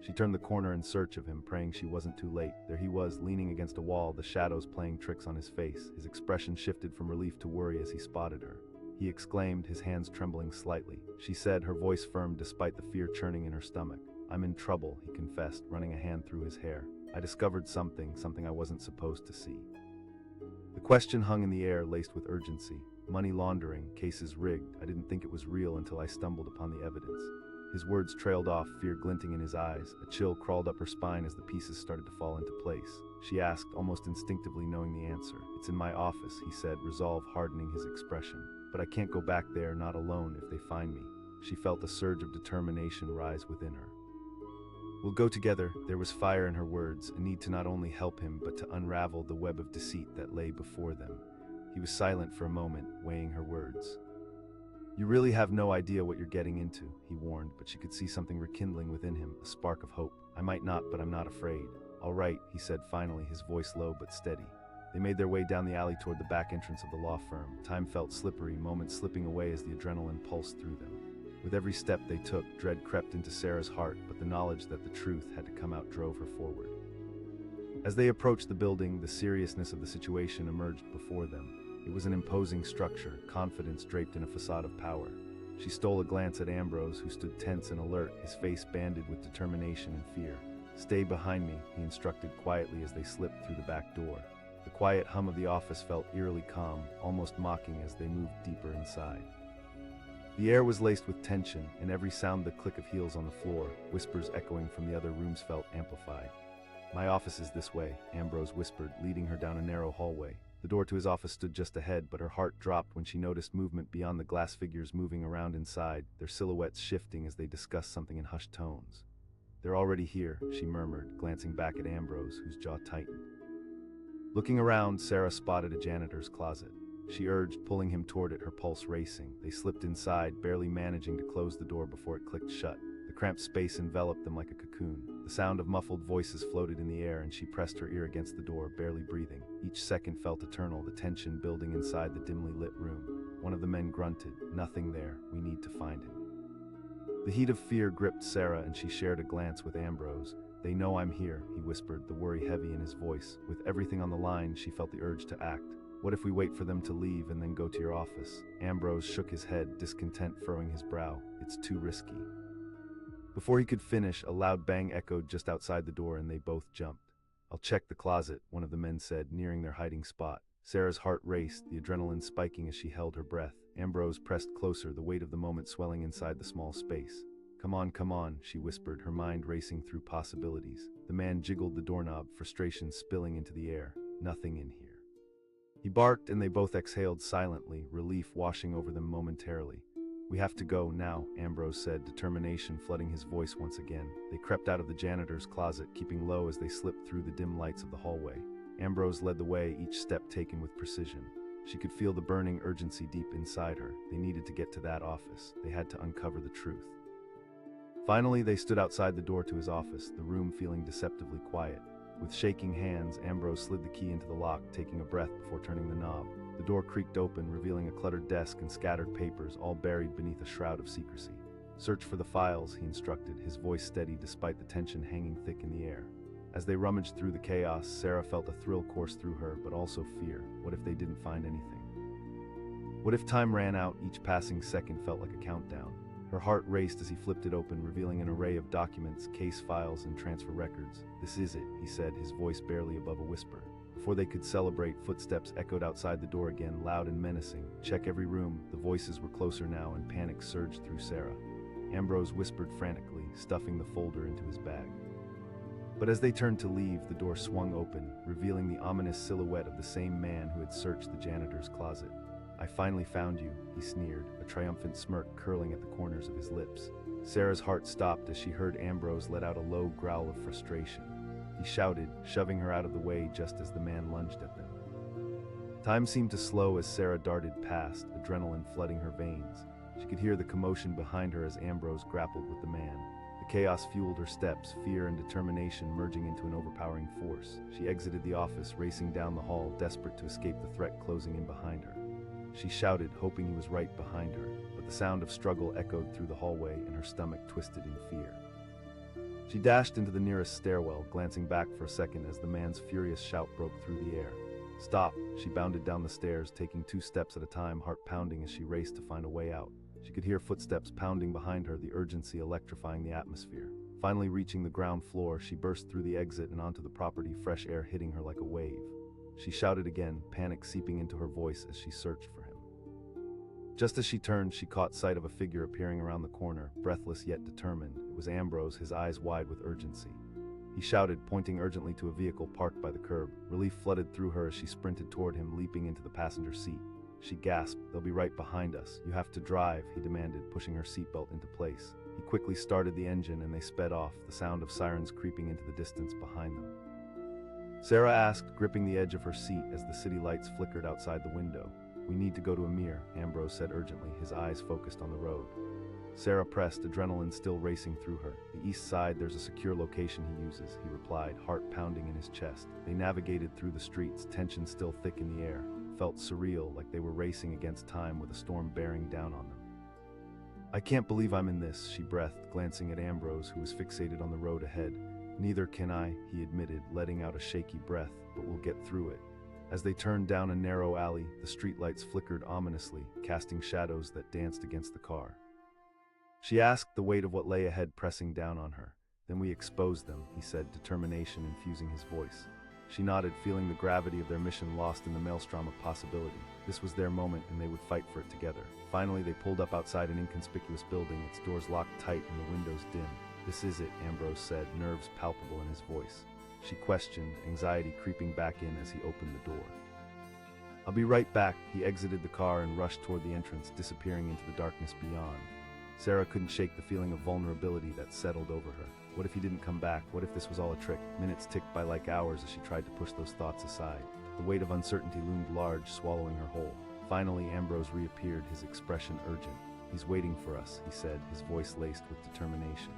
She turned the corner in search of him, praying she wasn't too late. There he was, leaning against a wall, the shadows playing tricks on his face. His expression shifted from relief to worry as he spotted her. He exclaimed, his hands trembling slightly. She said, her voice firm despite the fear churning in her stomach. "I'm in trouble," he confessed, running a hand through his hair. "I discovered something I wasn't supposed to see." The question hung in the air, laced with urgency. "Money laundering, cases rigged. I didn't think it was real until I stumbled upon the evidence." His words trailed off, fear glinting in his eyes. A chill crawled up her spine as the pieces started to fall into place. She asked, almost instinctively knowing the answer. "It's in my office," he said, resolve hardening his expression. "But I can't go back there, not alone, if they find me." She felt a surge of determination rise within her. "We'll go together." There was fire in her words, a need to not only help him, but to unravel the web of deceit that lay before them. He was silent for a moment, weighing her words. "You really have no idea what you're getting into," he warned, but she could see something rekindling within him, a spark of hope. "I might not, but I'm not afraid." "All right," he said finally, his voice low but steady. They made their way down the alley toward the back entrance of the law firm. Time felt slippery, moments slipping away as the adrenaline pulsed through them. With every step they took, dread crept into Sarah's heart, but the knowledge that the truth had to come out drove her forward. As they approached the building, the seriousness of the situation emerged before them. It was an imposing structure, confidence draped in a facade of power. She stole a glance at Ambrose, who stood tense and alert, his face banded with determination and fear. "Stay behind me," he instructed quietly as they slipped through the back door. The quiet hum of the office felt eerily calm, almost mocking as they moved deeper inside. The air was laced with tension, and every sound, the click of heels on the floor, whispers echoing from the other rooms, felt amplified. "My office is this way," Ambrose whispered, leading her down a narrow hallway. The door to his office stood just ahead, but her heart dropped when she noticed movement beyond the glass figures moving around inside, their silhouettes shifting as they discussed something in hushed tones. "They're already here," she murmured, glancing back at Ambrose, whose jaw tightened. Looking around, Sarah spotted a janitor's closet. She urged, pulling him toward it, her pulse racing. They slipped inside, barely managing to close the door before it clicked shut. The cramped space enveloped them like a cocoon. The sound of muffled voices floated in the air, and she pressed her ear against the door, barely breathing. Each second felt eternal, the tension building inside the dimly lit room. One of the men grunted, "Nothing there. We need to find him." The heat of fear gripped Sarah, and she shared a glance with Ambrose. "They know I'm here," he whispered, the worry heavy in his voice. With everything on the line, she felt the urge to act. "What if we wait for them to leave and then go to your office?" Ambrose shook his head, discontent furrowing his brow. "It's too risky." Before he could finish, a loud bang echoed just outside the door, and they both jumped. "I'll check the closet," one of the men said, nearing their hiding spot. Sarah's heart raced, the adrenaline spiking as she held her breath. Ambrose pressed closer, the weight of the moment swelling inside the small space. Come on," she whispered, her mind racing through possibilities. The man jiggled the doorknob, frustration spilling into the air. "Nothing in here." He barked, and they both exhaled silently, relief washing over them momentarily. "We have to go now," Ambrose said, determination flooding his voice once again. They crept out of the janitor's closet, keeping low as they slipped through the dim lights of the hallway. Ambrose led the way, each step taken with precision. She could feel the burning urgency deep inside her. They needed to get to that office. They had to uncover the truth. Finally, they stood outside the door to his office, the room feeling deceptively quiet. With shaking hands, Ambrose slid the key into the lock, taking a breath before turning the knob. The door creaked open, revealing a cluttered desk and scattered papers, all buried beneath a shroud of secrecy. "Search for the files," he instructed, his voice steady despite the tension hanging thick in the air. As they rummaged through the chaos, Sarah felt a thrill course through her, but also fear. What if they didn't find anything? What if time ran out? Each passing second felt like a countdown. Her heart raced as he flipped it open, revealing an array of documents, case files, and transfer records. "This is it," he said, his voice barely above a whisper. Before they could celebrate, footsteps echoed outside the door again, loud and menacing. "Check every room." The voices were closer now, and panic surged through Sarah. Ambrose whispered frantically, stuffing the folder into his bag. But as they turned to leave, the door swung open, revealing the ominous silhouette of the same man who had searched the janitor's closet. "I finally found you," he sneered, a triumphant smirk curling at the corners of his lips. Sarah's heart stopped as she heard Ambrose let out a low growl of frustration. He shouted, shoving her out of the way just as the man lunged at them. Time seemed to slow as Sarah darted past, adrenaline flooding her veins. She could hear the commotion behind her as Ambrose grappled with the man. The chaos fueled her steps, fear and determination merging into an overpowering force. She exited the office, racing down the hall, desperate to escape the threat closing in behind her. She shouted, hoping he was right behind her, but the sound of struggle echoed through the hallway, and her stomach twisted in fear. She dashed into the nearest stairwell, glancing back for a second as the man's furious shout broke through the air. "Stop!" She bounded down the stairs, taking 2 steps at a time, heart pounding as she raced to find a way out. She could hear footsteps pounding behind her, the urgency electrifying the atmosphere. Finally reaching the ground floor, she burst through the exit and onto the property, fresh air hitting her like a wave. She shouted again, panic seeping into her voice as she searched for him. Just as she turned, she caught sight of a figure appearing around the corner, breathless yet determined. It was Ambrose, his eyes wide with urgency. He shouted, pointing urgently to a vehicle parked by the curb. Relief flooded through her as she sprinted toward him, leaping into the passenger seat. She gasped, "They'll be right behind us. You have to drive," he demanded, pushing her seatbelt into place. He quickly started the engine and they sped off, the sound of sirens creeping into the distance behind them. Sarah asked, gripping the edge of her seat as the city lights flickered outside the window. "We need to go to Amir," Ambrose said urgently, his eyes focused on the road. Sarah pressed, adrenaline still racing through her. "The east side, there's a secure location he uses," he replied, heart pounding in his chest. They navigated through the streets, tension still thick in the air. It felt surreal, like they were racing against time with a storm bearing down on them. "I can't believe I'm in this," she breathed, glancing at Ambrose, who was fixated on the road ahead. "Neither can I," he admitted, letting out a shaky breath, "but we'll get through it." As they turned down a narrow alley, the streetlights flickered ominously, casting shadows that danced against the car. She asked, the weight of what lay ahead pressing down on her. "Then we expose them," he said, determination infusing his voice. She nodded, feeling the gravity of their mission lost in the maelstrom of possibility. This was their moment, and they would fight for it together. Finally, they pulled up outside an inconspicuous building, its doors locked tight and the windows dim. "This is it," Ambrose said, nerves palpable in his voice. She questioned, anxiety creeping back in as he opened the door. "I'll be right back." He exited the car and rushed toward the entrance, disappearing into the darkness beyond. Sarah couldn't shake the feeling of vulnerability that settled over her. What if he didn't come back? What if this was all a trick? Minutes ticked by like hours as she tried to push those thoughts aside. The weight of uncertainty loomed large, swallowing her whole. Finally, Ambrose reappeared, his expression urgent. "He's waiting for us," he said, his voice laced with determination.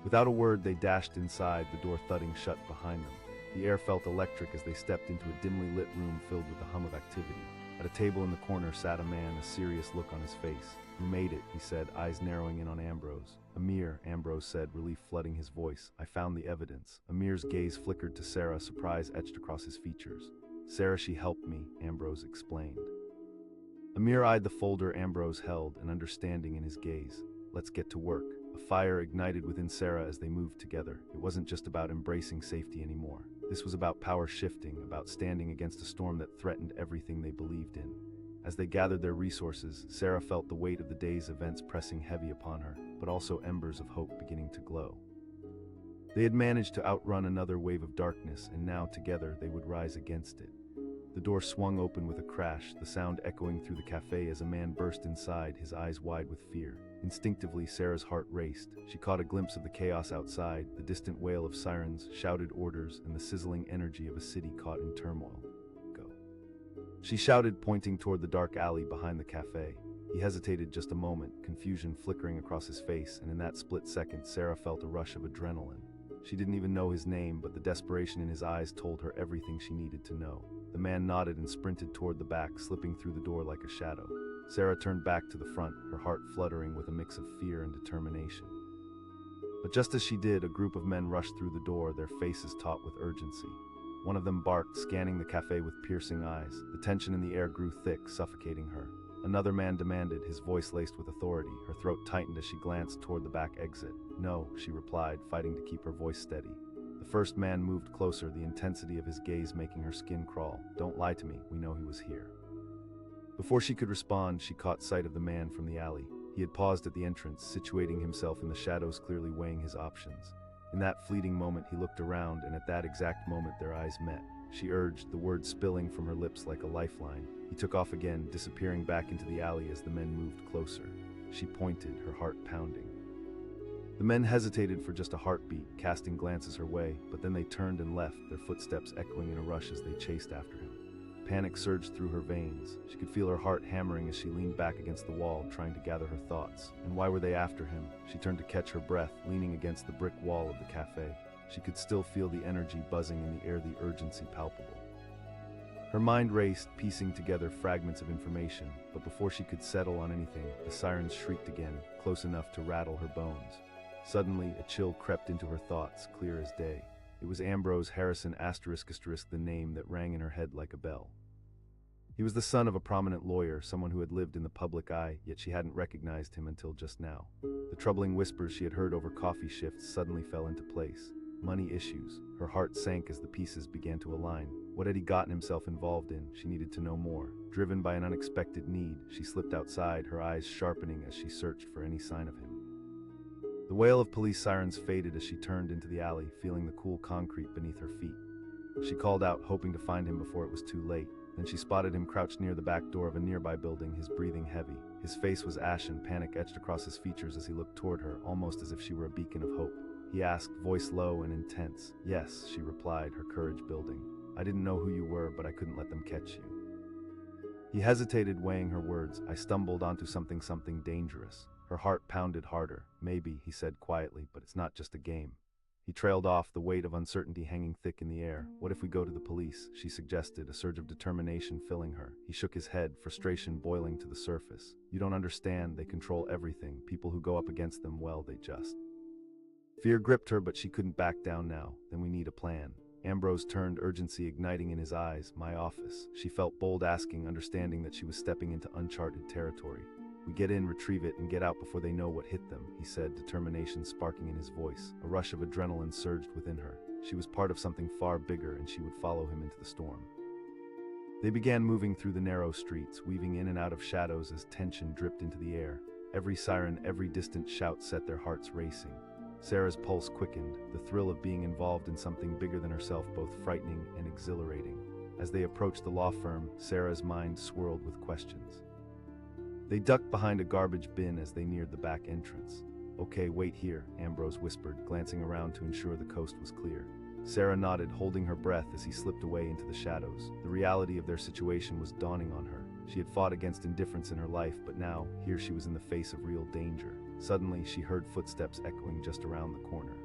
Without a word, they dashed inside, the door thudding shut behind them. The air felt electric as they stepped into a dimly lit room filled with the hum of activity. At a table in the corner sat a man, a serious look on his face. "You made it," he said, eyes narrowing in on Ambrose. "Amir," Ambrose said, relief flooding his voice. "I found the evidence." Amir's gaze flickered to Sarah, surprise etched across his features. "Sarah, she helped me," Ambrose explained. Amir eyed the folder Ambrose held, an understanding in his gaze. "Let's get to work." A fire ignited within Sarah as they moved together. It wasn't just about embracing safety anymore. This was about power shifting, about standing against a storm that threatened everything they believed in. As they gathered their resources, Sarah felt the weight of the day's events pressing heavy upon her, but also embers of hope beginning to glow. They had managed to outrun another wave of darkness, and now together they would rise against it. The door swung open with a crash, the sound echoing through the cafe as a man burst inside, his eyes wide with fear. Instinctively, Sarah's heart raced. She caught a glimpse of the chaos outside, the distant wail of sirens, shouted orders, and the sizzling energy of a city caught in turmoil. "Go," she shouted, pointing toward the dark alley behind the cafe. He hesitated just a moment, confusion flickering across his face, and in that split second, Sarah felt a rush of adrenaline. She didn't even know his name, but the desperation in his eyes told her everything she needed to know. The man nodded and sprinted toward the back, slipping through the door like a shadow. Sarah turned back to the front, her heart fluttering with a mix of fear and determination. But just as she did, a group of men rushed through the door, their faces taut with urgency. One of them barked, scanning the cafe with piercing eyes. The tension in the air grew thick, suffocating her. Another man demanded, his voice laced with authority. Her throat tightened as she glanced toward the back exit. "No," she replied, fighting to keep her voice steady. The first man moved closer, the intensity of his gaze making her skin crawl. "Don't lie to me, we know he was here." Before she could respond, she caught sight of the man from the alley. He had paused at the entrance, situating himself in the shadows, clearly weighing his options. In that fleeting moment, he looked around, and at that exact moment, their eyes met. She urged, the words spilling from her lips like a lifeline. He took off again, disappearing back into the alley as the men moved closer. She pointed, her heart pounding. The men hesitated for just a heartbeat, casting glances her way, but then they turned and left, their footsteps echoing in a rush as they chased after him. Panic surged through her veins. She could feel her heart hammering as she leaned back against the wall, trying to gather her thoughts. And why were they after him? She turned to catch her breath, leaning against the brick wall of the cafe. She could still feel the energy buzzing in the air, the urgency palpable. Her mind raced, piecing together fragments of information, but before she could settle on anything, the sirens shrieked again, close enough to rattle her bones. Suddenly, a chill crept into her thoughts, clear as day. It was Ambrose Harrison ***, the name that rang in her head like a bell. He was the son of a prominent lawyer, someone who had lived in the public eye, yet she hadn't recognized him until just now. The troubling whispers she had heard over coffee shifts suddenly fell into place. Money issues. Her heart sank as the pieces began to align. What had he gotten himself involved in? She needed to know more. Driven by an unexpected need, she slipped outside, her eyes sharpening as she searched for any sign of him. The wail of police sirens faded as she turned into the alley, feeling the cool concrete beneath her feet. She called out, hoping to find him before it was too late. Then she spotted him crouched near the back door of a nearby building, his breathing heavy. His face was ashen, panic etched across his features as he looked toward her, almost as if she were a beacon of hope. He asked, voice low and intense. "Yes," she replied, her courage building. "I didn't know who you were, but I couldn't let them catch you." He hesitated, weighing her words. "I stumbled onto something dangerous." Her heart pounded harder. "Maybe," he said quietly, "but it's not just a game." He trailed off, the weight of uncertainty hanging thick in the air. "What if we go to the police?" she suggested, a surge of determination filling her. He shook his head, frustration boiling to the surface. "You don't understand, they control everything. People who go up against them, well, they just..." Fear gripped her, but she couldn't back down now. "Then we need a plan." Ambrose turned, urgency igniting in his eyes. "My office." She felt bold asking, understanding that she was stepping into uncharted territory. "We get in, retrieve it, and get out before they know what hit them," he said, determination sparking in his voice. A rush of adrenaline surged within her. She was part of something far bigger, and she would follow him into the storm. They began moving through the narrow streets, weaving in and out of shadows as tension dripped into the air. Every siren, every distant shout set their hearts racing. Sarah's pulse quickened, the thrill of being involved in something bigger than herself both frightening and exhilarating. As they approached the law firm, Sarah's mind swirled with questions. They ducked behind a garbage bin as they neared the back entrance. "Okay, wait here," Ambrose whispered, glancing around to ensure the coast was clear. Sarah nodded, holding her breath as he slipped away into the shadows. The reality of their situation was dawning on her. She had fought against indifference in her life, but now, here she was in the face of real danger. Suddenly, she heard footsteps echoing just around the corner.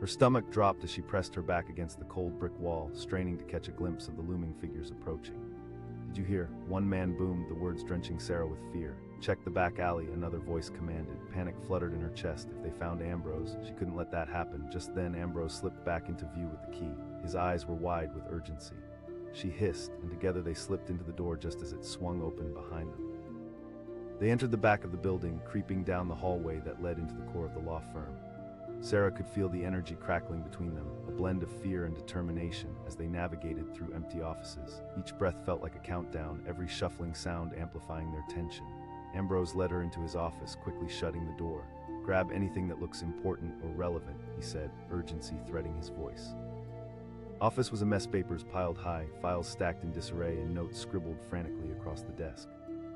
Her stomach dropped as she pressed her back against the cold brick wall, straining to catch a glimpse of the looming figures approaching. "Did you hear?" One man boomed, the words drenching Sarah with fear. "Check the back alley," another voice commanded. Panic fluttered in her chest. If they found Ambrose, she couldn't let that happen. Just then, Ambrose slipped back into view with the key. His eyes were wide with urgency. She hissed, and together they slipped into the door just as it swung open behind them. They entered the back of the building, creeping down the hallway that led into the core of the law firm. Sarah could feel the energy crackling between them, a blend of fear and determination as they navigated through empty offices. Each breath felt like a countdown, every shuffling sound amplifying their tension. Ambrose led her into his office, quickly shutting the door. "Grab anything that looks important or relevant," he said, urgency threading his voice. Office was a mess, papers piled high, files stacked in disarray, and notes scribbled frantically across the desk.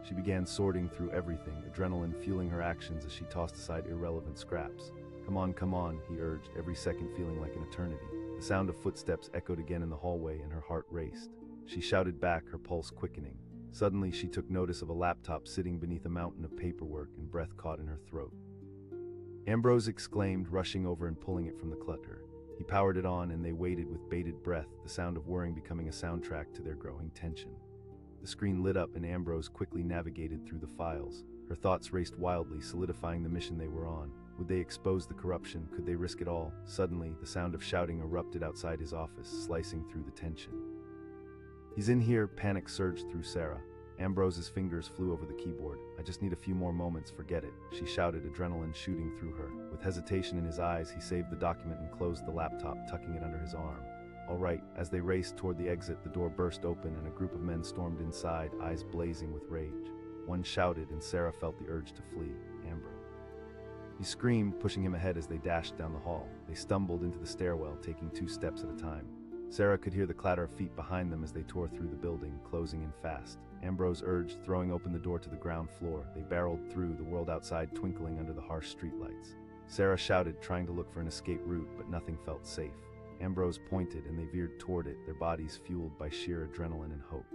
She began sorting through everything, adrenaline fueling her actions as she tossed aside irrelevant scraps. Come on," he urged, every second feeling like an eternity. The sound of footsteps echoed again in the hallway, and her heart raced. She shouted back, her pulse quickening. Suddenly, she took notice of a laptop sitting beneath a mountain of paperwork, and breath caught in her throat. Ambrose exclaimed, rushing over and pulling it from the clutter. He powered it on, and they waited with bated breath, the sound of whirring becoming a soundtrack to their growing tension. The screen lit up, and Ambrose quickly navigated through the files. Her thoughts raced wildly, solidifying the mission they were on. Would they expose the corruption? Could they risk it all? Suddenly, the sound of shouting erupted outside his office, slicing through the tension. "He's in here," panic surged through Sarah. Ambrose's fingers flew over the keyboard. "I just need a few more moments, forget it," she shouted, adrenaline shooting through her. With hesitation in his eyes, he saved the document and closed the laptop, tucking it under his arm. "All right." As they raced toward the exit, the door burst open and a group of men stormed inside, eyes blazing with rage. One shouted, and Sarah felt the urge to flee. "Ambrose!" He screamed, pushing him ahead as they dashed down the hall. They stumbled into the stairwell, taking 2 steps at a time. Sarah could hear the clatter of feet behind them as they tore through the building, closing in fast. Ambrose urged, throwing open the door to the ground floor. They barreled through, the world outside twinkling under the harsh streetlights. Sarah shouted, trying to look for an escape route, but nothing felt safe. Ambrose pointed, and they veered toward it, their bodies fueled by sheer adrenaline and hope.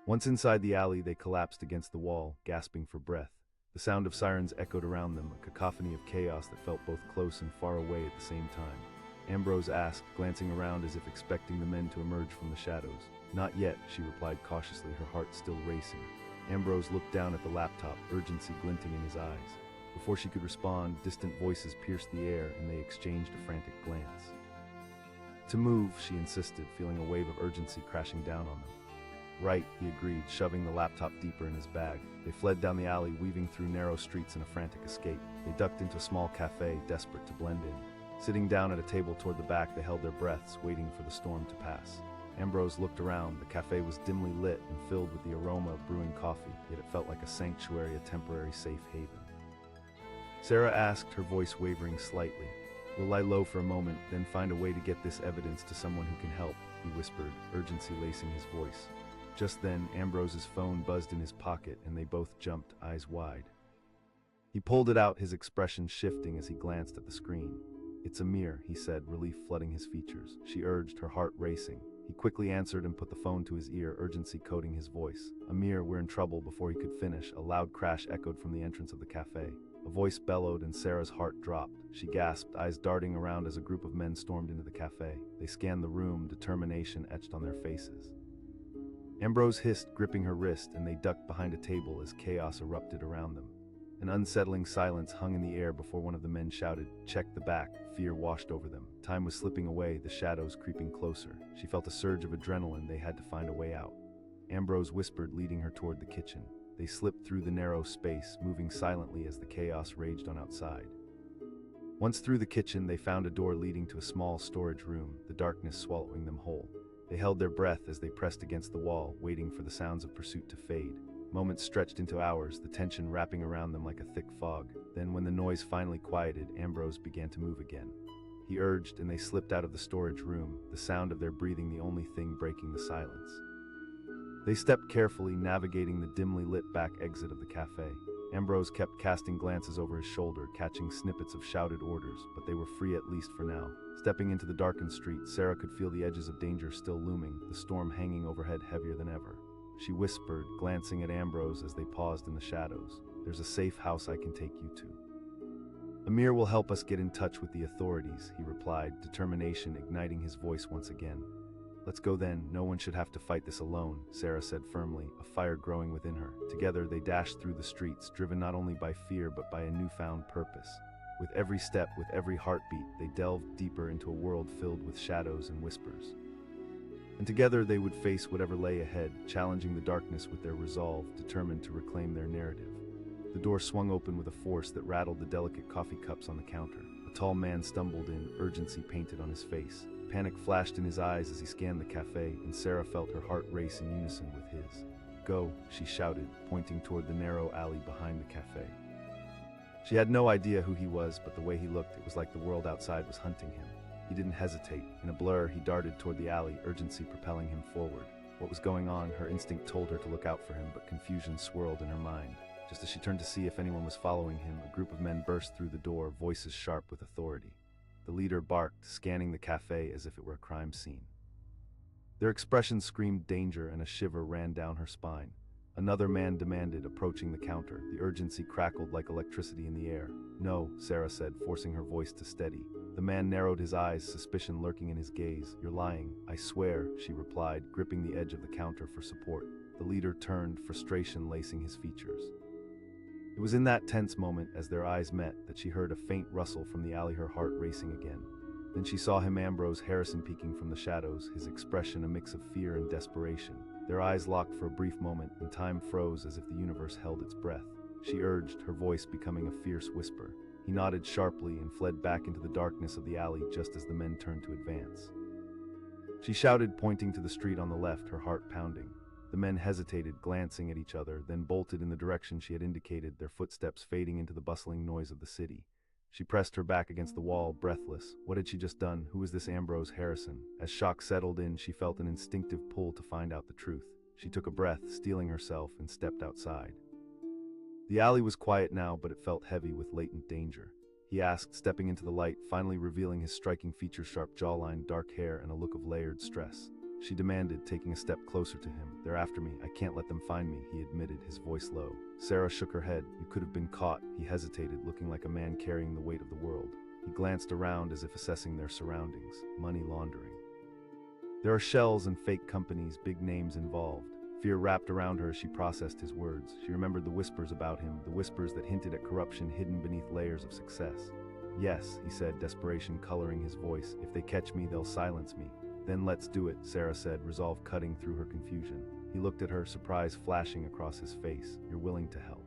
Once inside the alley, they collapsed against the wall, gasping for breath. The sound of sirens echoed around them, a cacophony of chaos that felt both close and far away at the same time. Ambrose asked, glancing around as if expecting the men to emerge from the shadows. "Not yet," she replied cautiously, her heart still racing. Ambrose looked down at the laptop, urgency glinting in his eyes. Before she could respond, distant voices pierced the air, and they exchanged a frantic glance. "To move," she insisted, feeling a wave of urgency crashing down on them. "Right," he agreed, shoving the laptop deeper in his bag. They fled down the alley, weaving through narrow streets in a frantic escape. They ducked into a small cafe, desperate to blend in. Sitting down at a table toward the back, they held their breaths, waiting for the storm to pass. Ambrose looked around. The cafe was dimly lit and filled with the aroma of brewing coffee, yet it felt like a sanctuary, a temporary safe haven. Sarah asked, her voice wavering slightly. "We'll lie low for a moment, then find a way to get this evidence to someone who can help," he whispered, urgency lacing his voice. Just then, Ambrose's phone buzzed in his pocket, and they both jumped, eyes wide. He pulled it out, his expression shifting as he glanced at the screen. "It's Amir," he said, relief flooding his features. She urged, her heart racing. He quickly answered and put the phone to his ear, urgency coating his voice. "Amir, we're in trouble." Before he could finish, a loud crash echoed from the entrance of the cafe. A voice bellowed, and Sarah's heart dropped. She gasped, eyes darting around as a group of men stormed into the cafe. They scanned the room, determination etched on their faces. Ambrose hissed, gripping her wrist, and they ducked behind a table as chaos erupted around them. An unsettling silence hung in the air before one of the men shouted, "Check the back." Fear washed over them. Time was slipping away, the shadows creeping closer. She felt a surge of adrenaline. They had to find a way out. Ambrose whispered, leading her toward the kitchen. They slipped through the narrow space, moving silently as the chaos raged on outside. Once through the kitchen, they found a door leading to a small storage room, the darkness swallowing them whole. They held their breath as they pressed against the wall, waiting for the sounds of pursuit to fade. Moments stretched into hours, the tension wrapping around them like a thick fog. Then, when the noise finally quieted, Ambrose began to move again. He urged, and they slipped out of the storage room, the sound of their breathing the only thing breaking the silence. They stepped carefully, navigating the dimly lit back exit of the cafe. Ambrose kept casting glances over his shoulder, catching snippets of shouted orders, but they were free at least for now. Stepping into the darkened street, Sarah could feel the edges of danger still looming, the storm hanging overhead heavier than ever. She whispered, glancing at Ambrose as they paused in the shadows, "There's a safe house I can take you to." "Amir will help us get in touch with the authorities," he replied, determination igniting his voice once again. "Let's go then, no one should have to fight this alone," Sarah said firmly, a fire growing within her. Together they dashed through the streets, driven not only by fear but by a newfound purpose. With every step, with every heartbeat, they delved deeper into a world filled with shadows and whispers. And together they would face whatever lay ahead, challenging the darkness with their resolve, determined to reclaim their narrative. The door swung open with a force that rattled the delicate coffee cups on the counter. A tall man stumbled in, urgency painted on his face. Panic flashed in his eyes as he scanned the cafe, and Sarah felt her heart race in unison with his. "Go," she shouted, pointing toward the narrow alley behind the cafe. She had no idea who he was, but the way he looked, it was like the world outside was hunting him. He didn't hesitate. In a blur, he darted toward the alley, urgency propelling him forward. What was going on? Her instinct told her to look out for him, but confusion swirled in her mind. Just as she turned to see if anyone was following him, a group of men burst through the door, voices sharp with authority. The leader barked, scanning the cafe as if it were a crime scene. Their expressions screamed danger, and a shiver ran down her spine. Another man demanded, approaching the counter. The urgency crackled like electricity in the air. "No," Sarah said, forcing her voice to steady. The man narrowed his eyes, suspicion lurking in his gaze. "You're lying." "I swear," she replied, gripping the edge of the counter for support. The leader turned, frustration lacing his features. It was in that tense moment, as their eyes met, that she heard a faint rustle from the alley, her heart racing again. Then she saw him, Ambrose Harrison, peeking from the shadows, his expression a mix of fear and desperation. Their eyes locked for a brief moment, and time froze as if the universe held its breath. She urged, her voice becoming a fierce whisper. He nodded sharply and fled back into the darkness of the alley just as the men turned to advance. She shouted, pointing to the street on the left, her heart pounding. The men hesitated, glancing at each other, then bolted in the direction she had indicated, their footsteps fading into the bustling noise of the city. She pressed her back against the wall, breathless. What had she just done? Who was this Ambrose Harrison? As shock settled in, she felt an instinctive pull to find out the truth. She took a breath, steeling herself, and stepped outside. The alley was quiet now, but it felt heavy with latent danger. He asked, stepping into the light, finally revealing his striking features, sharp jawline, dark hair, and a look of layered stress. She demanded, taking a step closer to him. "They're after me. I can't let them find me," he admitted, his voice low. Sarah shook her head. "You could have been caught." He hesitated, looking like a man carrying the weight of the world. He glanced around as if assessing their surroundings. Money laundering. "There are shells and fake companies, big names involved." Fear wrapped around her as she processed his words. She remembered the whispers about him, the whispers that hinted at corruption hidden beneath layers of success. "Yes," he said, desperation coloring his voice. "If they catch me, they'll silence me." "Then let's do it," Sarah said, resolve cutting through her confusion. He looked at her, surprise flashing across his face. "You're willing to help."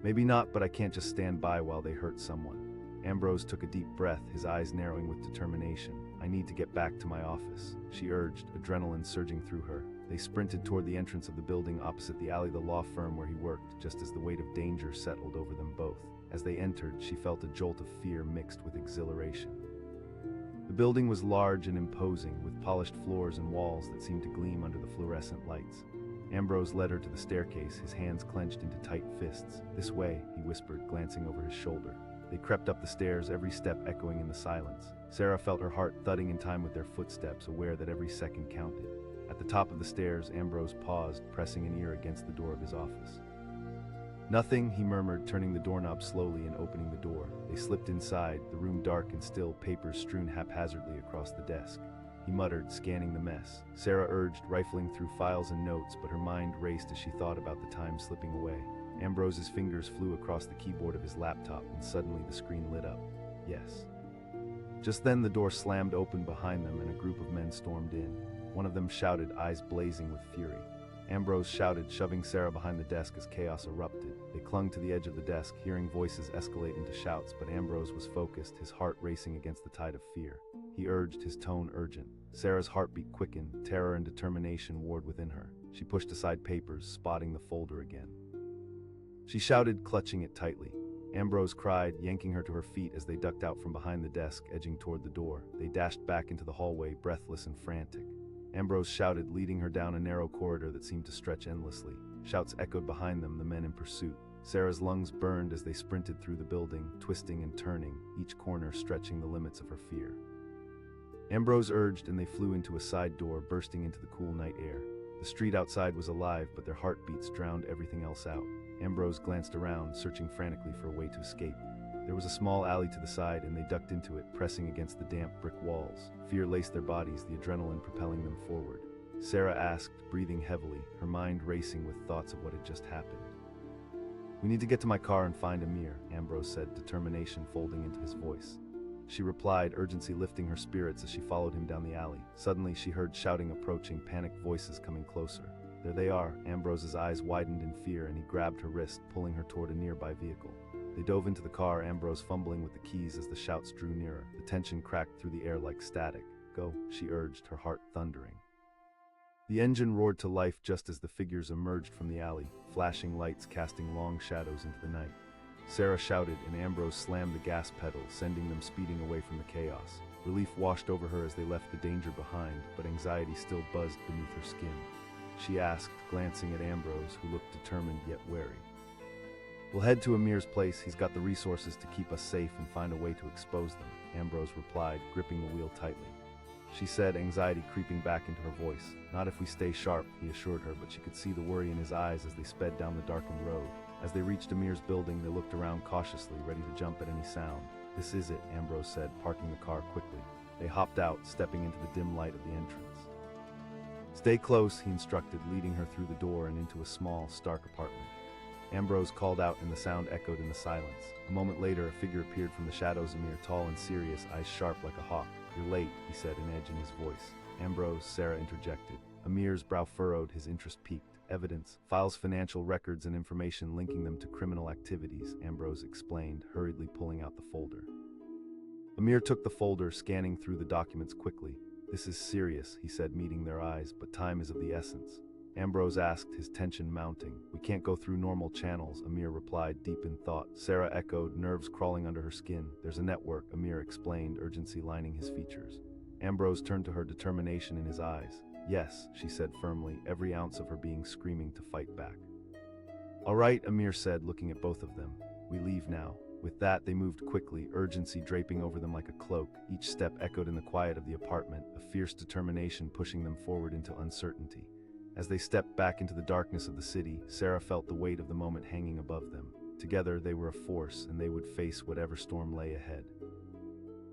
"Maybe not, but I can't just stand by while they hurt someone." Ambrose took a deep breath, his eyes narrowing with determination. "I need to get back to my office," she urged, adrenaline surging through her. They sprinted toward the entrance of the building opposite the alley, the law firm where he worked, just as the weight of danger settled over them both. As they entered, she felt a jolt of fear mixed with exhilaration. The building was large and imposing, with polished floors and walls that seemed to gleam under the fluorescent lights. Ambrose led her to the staircase, his hands clenched into tight fists. "This way," he whispered, glancing over his shoulder. They crept up the stairs, every step echoing in the silence. Sarah felt her heart thudding in time with their footsteps, aware that every second counted. At the top of the stairs, Ambrose paused, pressing an ear against the door of his office. "Nothing," he murmured, turning the doorknob slowly and opening the door. They slipped inside, the room dark and still, papers strewn haphazardly across the desk. He muttered, scanning the mess. Sarah urged, rifling through files and notes, but her mind raced as she thought about the time slipping away. Ambrose's fingers flew across the keyboard of his laptop, and suddenly the screen lit up. Yes. Just then the door slammed open behind them and a group of men stormed in. One of them shouted, eyes blazing with fury. Ambrose shouted, shoving Sarah behind the desk as chaos erupted. They clung to the edge of the desk, hearing voices escalate into shouts, but Ambrose was focused, his heart racing against the tide of fear. He urged, his tone urgent. Sarah's heartbeat quickened, terror and determination warred within her. She pushed aside papers, spotting the folder again. She shouted, clutching it tightly. Ambrose cried, yanking her to her feet as they ducked out from behind the desk, edging toward the door. They dashed back into the hallway, breathless and frantic. Ambrose shouted, leading her down a narrow corridor that seemed to stretch endlessly. Shouts echoed behind them, the men in pursuit. Sarah's lungs burned as they sprinted through the building, twisting and turning, each corner stretching the limits of her fear. Ambrose urged, and they flew into a side door, bursting into the cool night air. The street outside was alive, but their heartbeats drowned everything else out. Ambrose glanced around, searching frantically for a way to escape. There was a small alley to the side, and they ducked into it, pressing against the damp brick walls. Fear laced their bodies, the adrenaline propelling them forward. Sarah asked, breathing heavily, her mind racing with thoughts of what had just happened. "We need to get to my car and find Amir," Ambrose said, determination folding into his voice. She replied, urgency lifting her spirits as she followed him down the alley. Suddenly she heard shouting approaching, panicked voices coming closer. There they are. Ambrose's eyes widened in fear, and he grabbed her wrist, pulling her toward a nearby vehicle. They dove into the car, Ambrose fumbling with the keys as the shouts drew nearer. The tension cracked through the air like static. "Go," she urged, her heart thundering. The engine roared to life just as the figures emerged from the alley, flashing lights casting long shadows into the night. Sarah shouted, and Ambrose slammed the gas pedal, sending them speeding away from the chaos. Relief washed over her as they left the danger behind, but anxiety still buzzed beneath her skin. She asked, glancing at Ambrose, who looked determined yet wary. "We'll head to Amir's place. He's got the resources to keep us safe and find a way to expose them," Ambrose replied, gripping the wheel tightly. She said, anxiety creeping back into her voice. "Not if we stay sharp," he assured her, but she could see the worry in his eyes as they sped down the darkened road. As they reached Amir's building, they looked around cautiously, ready to jump at any sound. "This is it," Ambrose said, parking the car quickly. They hopped out, stepping into the dim light of the entrance. "Stay close," he instructed, leading her through the door and into a small, stark apartment. Ambrose called out, and the sound echoed in the silence. A moment later, a figure appeared from the shadows. Amir, tall and serious, eyes sharp like a hawk. "You're late," he said, an edge in his voice. "Ambrose," Sarah interjected. Amir's brow furrowed, his interest piqued. "Evidence, files, financial records, and information linking them to criminal activities," Ambrose explained, hurriedly pulling out the folder. Amir took the folder, scanning through the documents quickly. "This is serious," he said, meeting their eyes, "but time is of the essence." Ambrose asked, his tension mounting. "We can't go through normal channels," Amir replied, deep in thought. Sarah echoed, nerves crawling under her skin. "There's a network," Amir explained, urgency lining his features. Ambrose turned to her, determination in his eyes. "Yes," she said firmly, every ounce of her being screaming to fight back. "All right," Amir said, looking at both of them. "We leave now." With that, they moved quickly, urgency draping over them like a cloak. Each step echoed in the quiet of the apartment, a fierce determination pushing them forward into uncertainty. As they stepped back into the darkness of the city, Sarah felt the weight of the moment hanging above them. Together, they were a force, and they would face whatever storm lay ahead.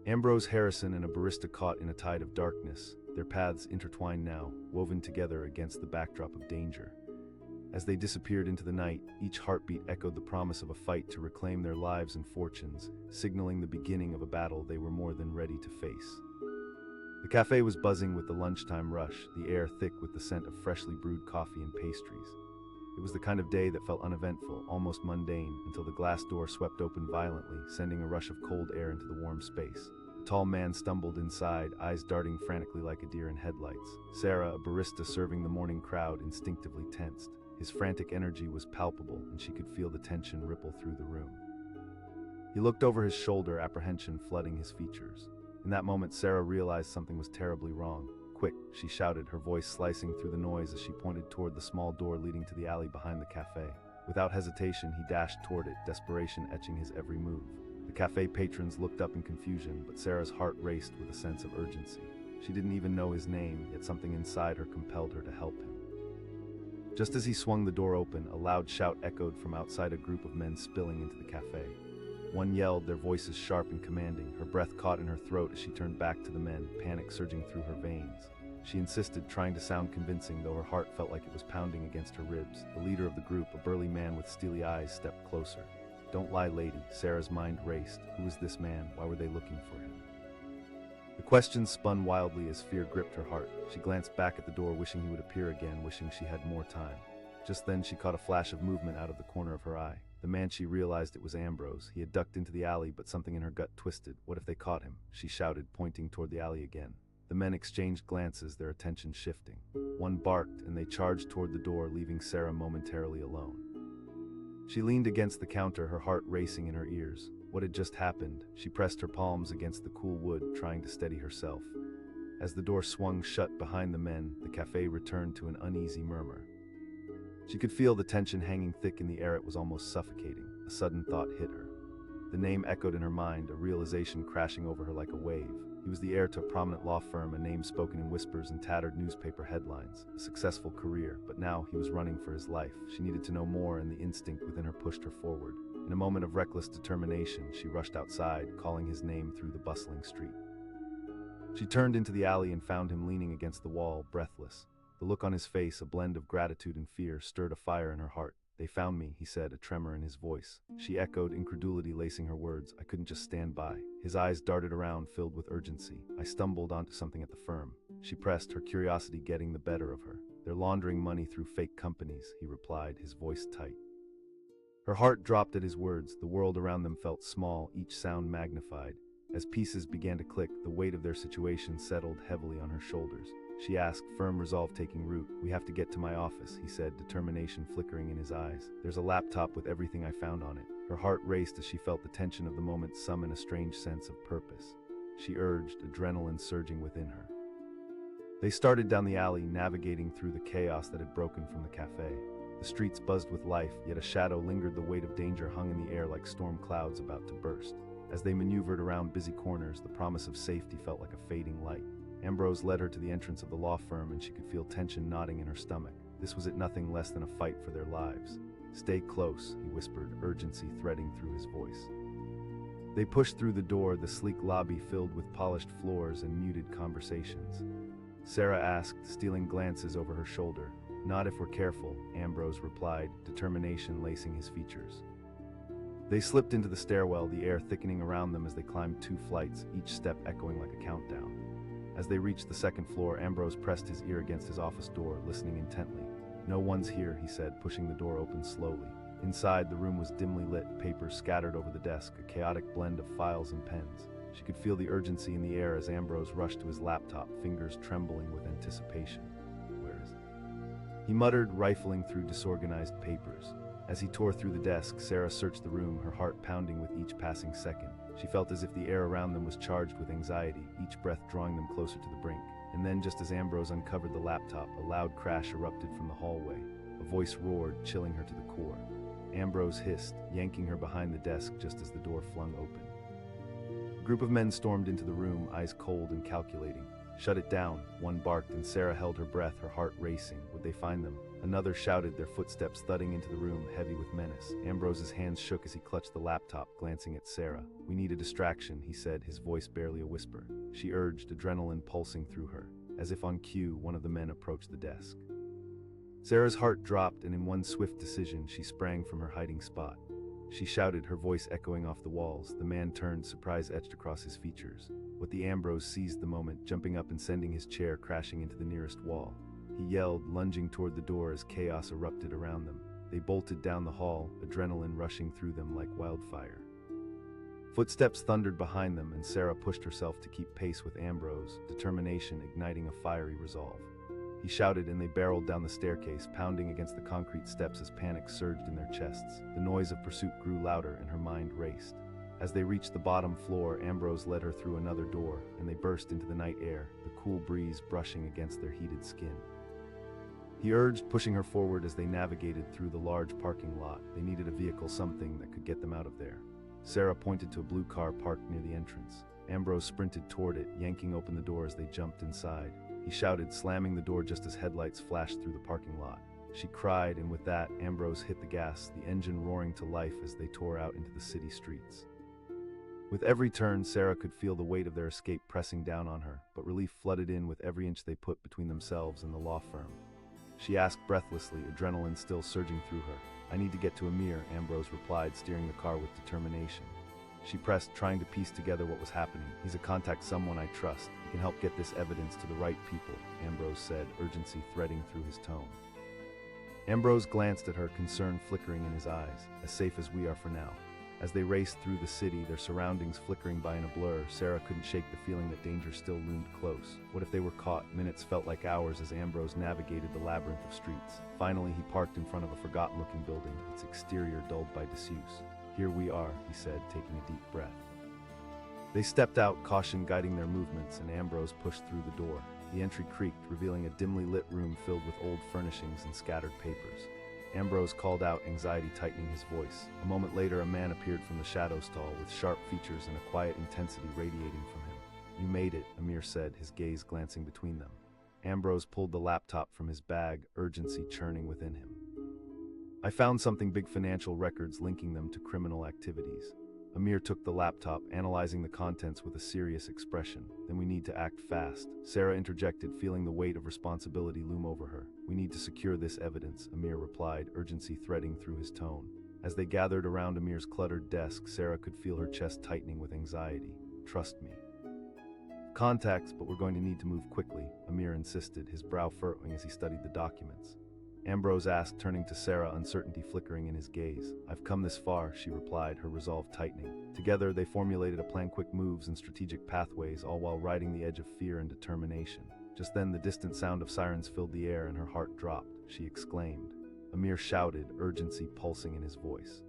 Ambrose Harrison and a barista caught in a tide of darkness, their paths intertwined now, woven together against the backdrop of danger. As they disappeared into the night, each heartbeat echoed the promise of a fight to reclaim their lives and fortunes, signaling the beginning of a battle they were more than ready to face. The cafe was buzzing with the lunchtime rush, the air thick with the scent of freshly brewed coffee and pastries. It was the kind of day that felt uneventful, almost mundane, until the glass door swept open violently, sending a rush of cold air into the warm space. A tall man stumbled inside, eyes darting frantically like a deer in headlights. Sarah, a barista serving the morning crowd, instinctively tensed. His frantic energy was palpable, and she could feel the tension ripple through the room. He looked over his shoulder, apprehension flooding his features. In that moment, Sarah realized something was terribly wrong. "Quick," she shouted, her voice slicing through the noise as she pointed toward the small door leading to the alley behind the cafe. Without hesitation, he dashed toward it, desperation etching his every move. The cafe patrons looked up in confusion, but Sarah's heart raced with a sense of urgency. She didn't even know his name, yet something inside her compelled her to help him. Just as he swung the door open, a loud shout echoed from outside, a group of men spilling into the cafe. One yelled, their voices sharp and commanding. Her breath caught in her throat as she turned back to the men, panic surging through her veins. She insisted, trying to sound convincing, though her heart felt like it was pounding against her ribs. The leader of the group, a burly man with steely eyes, stepped closer. "Don't lie, lady." Sarah's mind raced. Who was this man? Why were they looking for him? The questions spun wildly as fear gripped her heart. She glanced back at the door, wishing he would appear again, wishing she had more time. Just then she caught a flash of movement out of the corner of her eye. The man, she realized it was Ambrose. He had ducked into the alley, but something in her gut twisted. What if they caught him? She shouted, pointing toward the alley again. The men exchanged glances, their attention shifting. One barked, and they charged toward the door, leaving Sarah momentarily alone. She leaned against the counter, her heart racing in her ears. What had just happened? She pressed her palms against the cool wood, trying to steady herself. As the door swung shut behind the men, the cafe returned to an uneasy murmur. She could feel the tension hanging thick in the air. It was almost suffocating. A sudden thought hit her. The name echoed in her mind, a realization crashing over her like a wave. He was the heir to a prominent law firm, a name spoken in whispers and tattered newspaper headlines, a successful career, but now he was running for his life. She needed to know more, and the instinct within her pushed her forward. In a moment of reckless determination, she rushed outside, calling his name through the bustling street. She turned into the alley and found him leaning against the wall, breathless. The look on his face, a blend of gratitude and fear, stirred a fire in her heart. "They found me," he said, a tremor in his voice. She echoed, incredulity lacing her words. "I couldn't just stand by." His eyes darted around, filled with urgency. "I stumbled onto something at the firm." She pressed, her curiosity getting the better of her. "They're laundering money through fake companies," he replied, his voice tight. Her heart dropped at his words. The world around them felt small, each sound magnified. As pieces began to click, the weight of their situation settled heavily on her shoulders. She asked, firm resolve taking root. "We have to get to my office," he said, determination flickering in his eyes. "There's a laptop with everything I found on it." Her heart raced as she felt the tension of the moment summon a strange sense of purpose. She urged, adrenaline surging within her. They started down the alley, navigating through the chaos that had broken from the cafe. The streets buzzed with life, yet a shadow lingered. The weight of danger hung in the air like storm clouds about to burst. As they maneuvered around busy corners, the promise of safety felt like a fading light. Ambrose led her to the entrance of the law firm, and she could feel tension knotting in her stomach. This was nothing less than a fight for their lives. "Stay close," he whispered, urgency threading through his voice. They pushed through the door, the sleek lobby filled with polished floors and muted conversations. Sarah asked, stealing glances over her shoulder. "Not if we're careful," Ambrose replied, determination lacing his features. They slipped into the stairwell, the air thickening around them as they climbed 2 flights, each step echoing like a countdown. As they reached the 2nd floor, Ambrose pressed his ear against his office door, listening intently. "No one's here," he said, pushing the door open slowly. Inside, the room was dimly lit, papers scattered over the desk, a chaotic blend of files and pens. She could feel the urgency in the air as Ambrose rushed to his laptop, fingers trembling with anticipation. "Where is it?" he muttered, rifling through disorganized papers. As he tore through the desk, Sarah searched the room, her heart pounding with each passing second. She felt as if the air around them was charged with anxiety, each breath drawing them closer to the brink. And then, just as Ambrose uncovered the laptop, a loud crash erupted from the hallway. A voice roared, chilling her to the core. Ambrose hissed, yanking her behind the desk just as the door flung open. A group of men stormed into the room, eyes cold and calculating. "Shut it down," one barked, and Sarah held her breath, her heart racing. Would they find them? Another shouted, their footsteps thudding into the room, heavy with menace. Ambrose's hands shook as he clutched the laptop, glancing at Sarah. "We need a distraction," he said, his voice barely a whisper. She urged, adrenaline pulsing through her. As if on cue, one of the men approached the desk. Sarah's heart dropped, and in one swift decision, she sprang from her hiding spot. She shouted, her voice echoing off the walls. The man turned, surprise etched across his features. With the Ambrose seized the moment, jumping up and sending his chair crashing into the nearest wall. He yelled, lunging toward the door as chaos erupted around them. They bolted down the hall, adrenaline rushing through them like wildfire. Footsteps thundered behind them, and Sarah pushed herself to keep pace with Ambrose, determination igniting a fiery resolve. He shouted, and they barreled down the staircase, pounding against the concrete steps as panic surged in their chests. The noise of pursuit grew louder, and her mind raced. As they reached the bottom floor, Ambrose led her through another door, and they burst into the night air, the cool breeze brushing against their heated skin. He urged, pushing her forward as they navigated through the large parking lot. They needed a vehicle, something that could get them out of there. Sarah pointed to a blue car parked near the entrance. Ambrose sprinted toward it, yanking open the door as they jumped inside. He shouted, slamming the door just as headlights flashed through the parking lot. She cried, and with that, Ambrose hit the gas, the engine roaring to life as they tore out into the city streets. With every turn, Sarah could feel the weight of their escape pressing down on her, but relief flooded in with every inch they put between themselves and the law firm. She asked breathlessly, adrenaline still surging through her. "I need to get to Amir," Ambrose replied, steering the car with determination. She pressed, trying to piece together what was happening. "He's a contact, someone I trust. He can help get this evidence to the right people," Ambrose said, urgency threading through his tone. Ambrose glanced at her, concern flickering in his eyes. "As safe as we are for now." As they raced through the city, their surroundings flickering by in a blur, Sarah couldn't shake the feeling that danger still loomed close. What if they were caught? Minutes felt like hours as Ambrose navigated the labyrinth of streets. Finally, he parked in front of a forgotten-looking building, its exterior dulled by disuse. "Here we are," he said, taking a deep breath. They stepped out, caution guiding their movements, and Ambrose pushed through the door. The entry creaked, revealing a dimly lit room filled with old furnishings and scattered papers. Ambrose called out, anxiety tightening his voice. A moment later, a man appeared from the shadow stall with sharp features and a quiet intensity radiating from him. "You made it," Amir said, his gaze glancing between them. Ambrose pulled the laptop from his bag, urgency churning within him. "I found something, big financial records linking them to criminal activities." Amir took the laptop, analyzing the contents with a serious expression. "Then we need to act fast," Sarah interjected, feeling the weight of responsibility loom over her. "We need to secure this evidence," Amir replied, urgency threading through his tone. As they gathered around Amir's cluttered desk, Sarah could feel her chest tightening with anxiety. "Trust me." "Contacts, but we're going to need to move quickly," Amir insisted, his brow furrowing as he studied the documents. Ambrose asked, turning to Sarah, uncertainty flickering in his gaze. "I've come this far," she replied, her resolve tightening. Together, they formulated a plan, quick moves and strategic pathways, all while riding the edge of fear and determination. Just then, the distant sound of sirens filled the air and her heart dropped. She exclaimed. Amir shouted, urgency pulsing in his voice.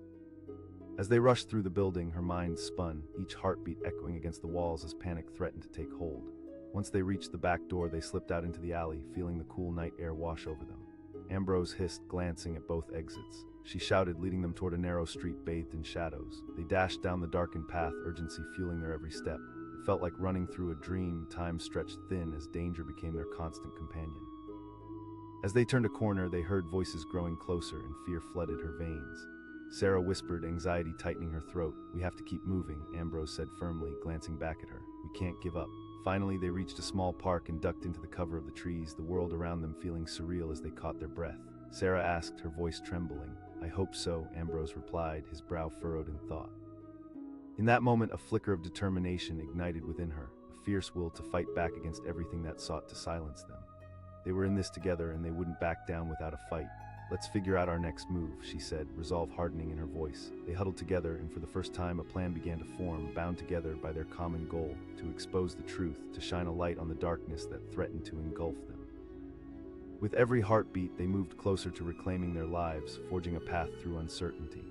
As they rushed through the building, her mind spun, each heartbeat echoing against the walls as panic threatened to take hold. Once they reached the back door, they slipped out into the alley, feeling the cool night air wash over them. Ambrose hissed, glancing at both exits. She shouted, leading them toward a narrow street bathed in shadows. They dashed down the darkened path, urgency fueling their every step. It felt like running through a dream, time stretched thin as danger became their constant companion. As they turned a corner, they heard voices growing closer and fear flooded her veins. Sarah whispered, anxiety tightening her throat. "We have to keep moving," Ambrose said firmly, glancing back at her. "We can't give up." Finally, they reached a small park and ducked into the cover of the trees, the world around them feeling surreal as they caught their breath. Sarah asked, her voice trembling. "I hope so," Ambrose replied, his brow furrowed in thought. In that moment, a flicker of determination ignited within her, a fierce will to fight back against everything that sought to silence them. They were in this together, and they wouldn't back down without a fight. "Let's figure out our next move," she said, resolve hardening in her voice. They huddled together, and for the first time a plan began to form, bound together by their common goal, to expose the truth, to shine a light on the darkness that threatened to engulf them. With every heartbeat, they moved closer to reclaiming their lives, forging a path through uncertainty.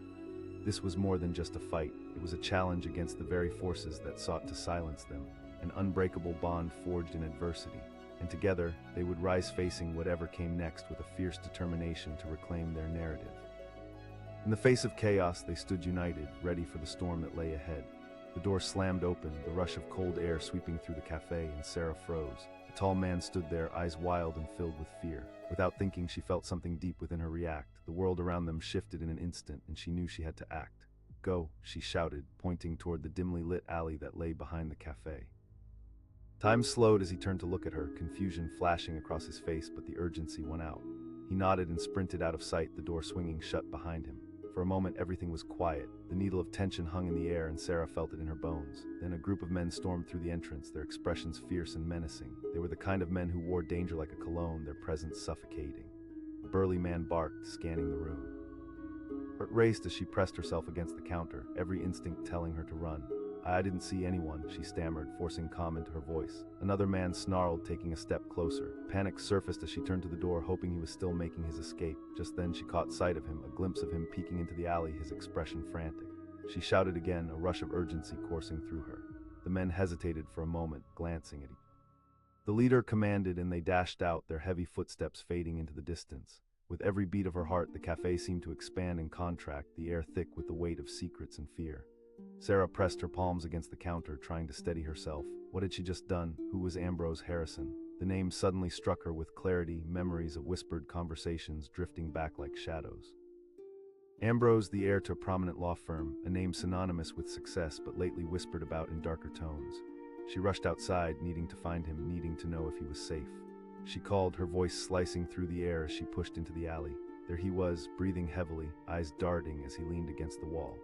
This was more than just a fight. It was a challenge against the very forces that sought to silence them, an unbreakable bond forged in adversity. And together, they would rise facing whatever came next with a fierce determination to reclaim their narrative. In the face of chaos, they stood united, ready for the storm that lay ahead. The door slammed open, the rush of cold air sweeping through the cafe, and Sarah froze. A tall man stood there, eyes wild and filled with fear. Without thinking, she felt something deep within her react. The world around them shifted in an instant, and she knew she had to act. "Go," she shouted, pointing toward the dimly lit alley that lay behind the cafe. Time slowed as he turned to look at her, confusion flashing across his face, but the urgency won out. He nodded and sprinted out of sight, the door swinging shut behind him. For a moment, everything was quiet. The needle of tension hung in the air, and Sarah felt it in her bones. Then a group of men stormed through the entrance, their expressions fierce and menacing. They were the kind of men who wore danger like a cologne, their presence suffocating. A burly man barked, scanning the room. Her heart raced as she pressed herself against the counter, every instinct telling her to run. "I didn't see anyone," she stammered, forcing calm into her voice. Another man snarled, taking a step closer. Panic surfaced as she turned to the door, hoping he was still making his escape. Just then she caught sight of him, a glimpse of him peeking into the alley, his expression frantic. She shouted again, a rush of urgency coursing through her. The men hesitated for a moment, glancing at each other. The leader commanded, and they dashed out, their heavy footsteps fading into the distance. With every beat of her heart, the cafe seemed to expand and contract, the air thick with the weight of secrets and fear. Sarah pressed her palms against the counter, trying to steady herself. What had she just done? Who was Ambrose Harrison? The name suddenly struck her with clarity, memories of whispered conversations drifting back like shadows. Ambrose, the heir to a prominent law firm, a name synonymous with success but lately whispered about in darker tones. She rushed outside, needing to find him, needing to know if he was safe. She called, her voice slicing through the air as she pushed into the alley. There he was, breathing heavily, eyes darting as he leaned against the wall.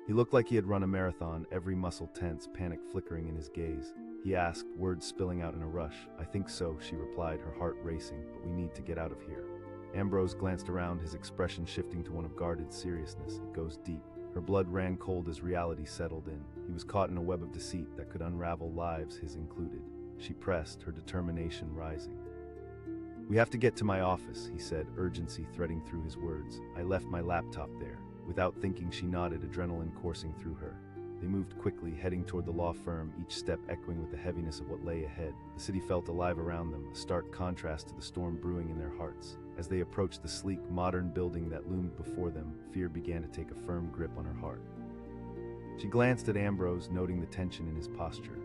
He looked like he had run a marathon, every muscle tense, panic flickering in his gaze. He asked, words spilling out in a rush. "I think so," she replied, her heart racing, "but we need to get out of here." Ambrose glanced around, his expression shifting to one of guarded seriousness. "It goes deep." Her blood ran cold as reality settled in. He was caught in a web of deceit that could unravel lives, his included. She pressed, her determination rising. "We have to get to my office," he said, urgency threading through his words. "I left my laptop there." Without thinking, she nodded, adrenaline coursing through her. They moved quickly, heading toward the law firm, each step echoing with the heaviness of what lay ahead. The city felt alive around them, a stark contrast to the storm brewing in their hearts. As they approached the sleek, modern building that loomed before them, fear began to take a firm grip on her heart. She glanced at Ambrose, noting the tension in his posture.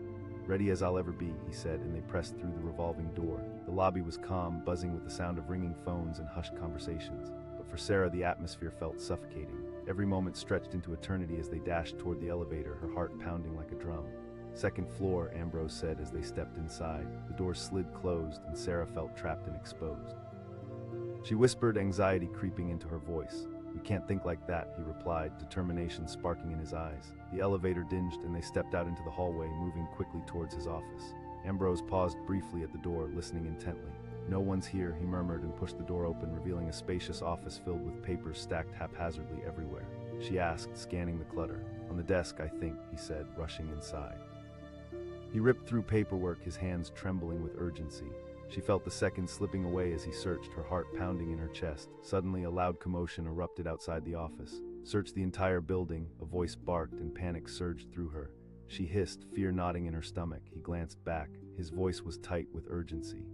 "Ready as I'll ever be," he said, and they pressed through the revolving door. The lobby was calm, buzzing with the sound of ringing phones and hushed conversations. But for Sarah, the atmosphere felt suffocating. Every moment stretched into eternity as they dashed toward the elevator, her heart pounding like a drum. "Second floor," Ambrose said as they stepped inside. The door slid closed, and Sarah felt trapped and exposed. She whispered, anxiety creeping into her voice. "We can't think like that," he replied, determination sparking in his eyes. The elevator dinged, and they stepped out into the hallway, moving quickly towards his office. Ambrose paused briefly at the door, listening intently. "No one's here," he murmured and pushed the door open, revealing a spacious office filled with papers stacked haphazardly everywhere. She asked, scanning the clutter. "On the desk, I think," he said, rushing inside. He ripped through paperwork, his hands trembling with urgency. She felt the seconds slipping away as he searched, her heart pounding in her chest. Suddenly, a loud commotion erupted outside the office. "Search the entire building," a voice barked, and panic surged through her. She hissed, fear knotting in her stomach. He glanced back. His voice was tight with urgency.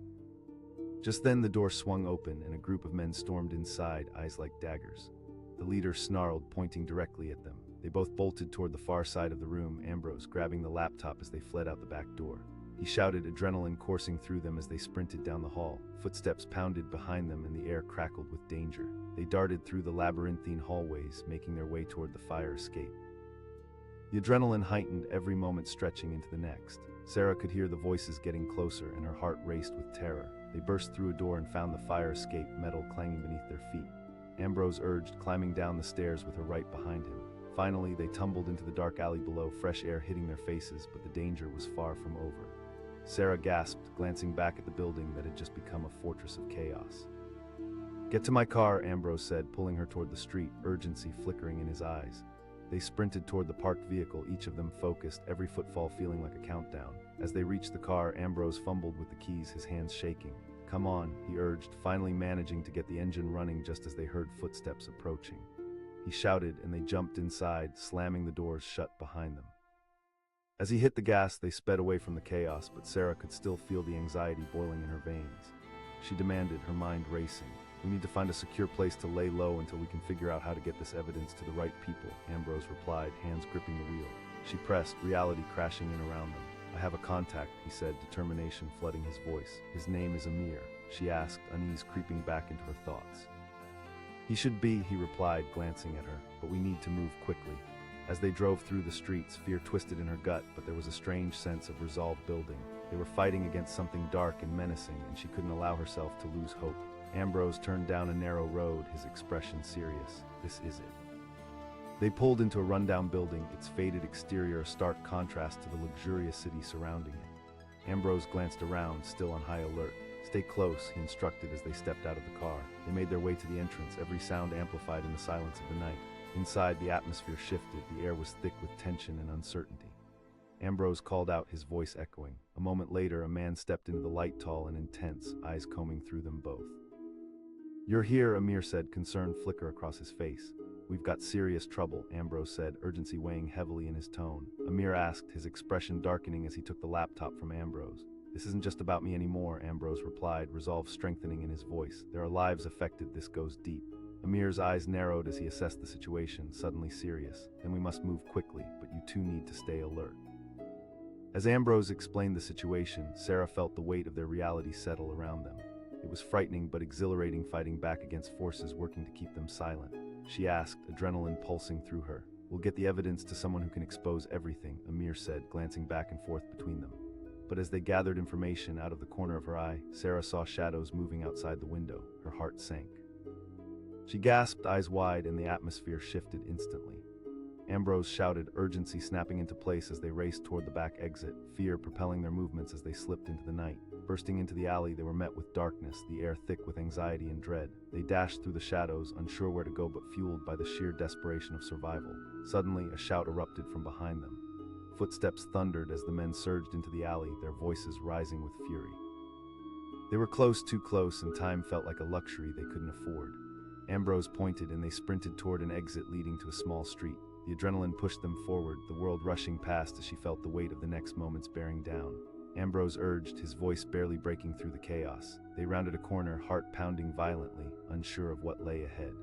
Just then, the door swung open, and a group of men stormed inside, eyes like daggers. The leader snarled, pointing directly at them. They both bolted toward the far side of the room, Ambrose grabbing the laptop as they fled out the back door. He shouted, adrenaline coursing through them as they sprinted down the hall. Footsteps pounded behind them, and the air crackled with danger. They darted through the labyrinthine hallways, making their way toward the fire escape. The adrenaline heightened, every moment stretching into the next. Sarah could hear the voices getting closer, and her heart raced with terror. They burst through a door and found the fire escape, metal clanging beneath their feet. Ambrose urged, climbing down the stairs with her right behind him. Finally, they tumbled into the dark alley below, fresh air hitting their faces, but the danger was far from over. Sarah gasped, glancing back at the building that had just become a fortress of chaos. "Get to my car," Ambrose said, pulling her toward the street, urgency flickering in his eyes. They sprinted toward the parked vehicle, each of them focused, every footfall feeling like a countdown. As they reached the car, Ambrose fumbled with the keys, his hands shaking. "Come on," he urged, finally managing to get the engine running just as they heard footsteps approaching. He shouted, and they jumped inside, slamming the doors shut behind them. As he hit the gas, they sped away from the chaos, but Sarah could still feel the anxiety boiling in her veins. She demanded, her mind racing. "We need to find a secure place to lay low until we can figure out how to get this evidence to the right people," Ambrose replied, hands gripping the wheel. She pressed, reality crashing in around them. "I have a contact," he said, determination flooding his voice. "His name is Amir," she asked, unease creeping back into her thoughts. "He should be," he replied, glancing at her, "but we need to move quickly." As they drove through the streets, fear twisted in her gut, but there was a strange sense of resolve building. They were fighting against something dark and menacing, and she couldn't allow herself to lose hope. Ambrose turned down a narrow road, his expression serious. "This is it." They pulled into a rundown building, its faded exterior a stark contrast to the luxurious city surrounding it. Ambrose glanced around, still on high alert. "Stay close," he instructed as they stepped out of the car. They made their way to the entrance, every sound amplified in the silence of the night. Inside, the atmosphere shifted, the air was thick with tension and uncertainty. Ambrose called out, his voice echoing. A moment later, a man stepped into the light, tall and intense, eyes combing through them both. "You're here," Amir said, concern flicker across his face. "We've got serious trouble," Ambrose said, urgency weighing heavily in his tone. Amir asked, his expression darkening as he took the laptop from Ambrose. "This isn't just about me anymore," Ambrose replied, resolve strengthening in his voice. "There are lives affected, this goes deep." Amir's eyes narrowed as he assessed the situation, suddenly serious. "Then we must move quickly, but you two need to stay alert." As Ambrose explained the situation, Sarah felt the weight of their reality settle around them. It was frightening but exhilarating, fighting back against forces working to keep them silent. she asked, adrenaline pulsing through her. We'll get the evidence to someone who can expose everything, Amir said, glancing back and forth between them. But as they gathered information out of the corner of her eye, Sarah saw shadows moving outside the window. Her heart sank. She gasped, eyes wide, and the atmosphere shifted instantly. Ambrose shouted, urgency snapping into place as they raced toward the back exit, fear propelling their movements as they slipped into the night. Bursting into the alley, they were met with darkness, the air thick with anxiety and dread. They dashed through the shadows, unsure where to go but fueled by the sheer desperation of survival. Suddenly, a shout erupted from behind them. Footsteps thundered as the men surged into the alley, their voices rising with fury. They were close, too close, and time felt like a luxury they couldn't afford. Ambrose pointed and they sprinted toward an exit leading to a small street. The adrenaline pushed them forward, the world rushing past as she felt the weight of the next moments bearing down. Ambrose urged, his voice barely breaking through the chaos. They rounded a corner, heart pounding violently, unsure of what lay ahead.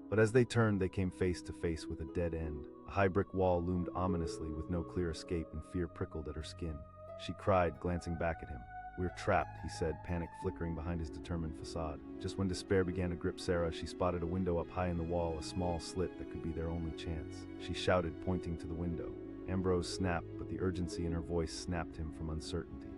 But as they turned, they came face to face with a dead end. A high brick wall loomed ominously with no clear escape, and fear prickled at her skin. She cried, glancing back at him. "We're trapped," he said, panic flickering behind his determined facade. Just when despair began to grip Sarah, she spotted a window up high in the wall, a small slit that could be their only chance. She shouted, pointing to the window. Ambrose snapped, but the urgency in her voice snapped him from uncertainty.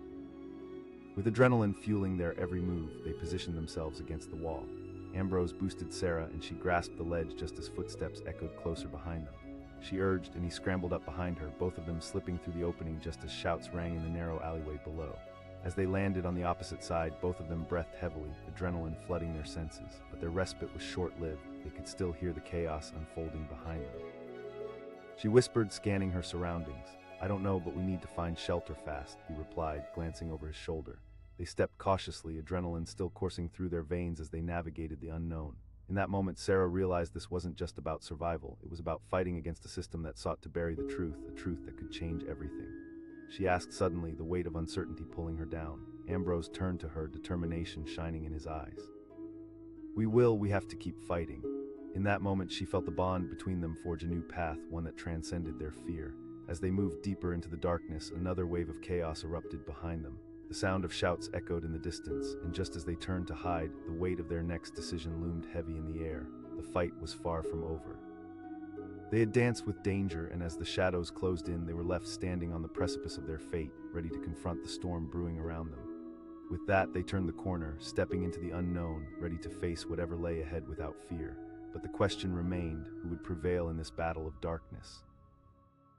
With adrenaline fueling their every move, they positioned themselves against the wall. Ambrose boosted Sarah, and she grasped the ledge just as footsteps echoed closer behind them. She urged, and he scrambled up behind her, both of them slipping through the opening just as shouts rang in the narrow alleyway below. As they landed on the opposite side, both of them breathed heavily, adrenaline flooding their senses. But their respite was short-lived. They could still hear the chaos unfolding behind them. She whispered, scanning her surroundings. "I don't know, but we need to find shelter fast," he replied, glancing over his shoulder. They stepped cautiously, adrenaline still coursing through their veins as they navigated the unknown. In that moment, Sarah realized this wasn't just about survival. It was about fighting against a system that sought to bury the truth, a truth that could change everything. She asked suddenly, the weight of uncertainty pulling her down. Ambrose turned to her, determination shining in his eyes. We have to keep fighting." In that moment, she felt the bond between them forge a new path, one that transcended their fear. As they moved deeper into the darkness, another wave of chaos erupted behind them. The sound of shouts echoed in the distance, and just as they turned to hide, the weight of their next decision loomed heavy in the air. The fight was far from over. They had danced with danger, and as the shadows closed in, they were left standing on the precipice of their fate, ready to confront the storm brewing around them. With that, they turned the corner, stepping into the unknown, ready to face whatever lay ahead without fear. But the question remained, who would prevail in this battle of darkness?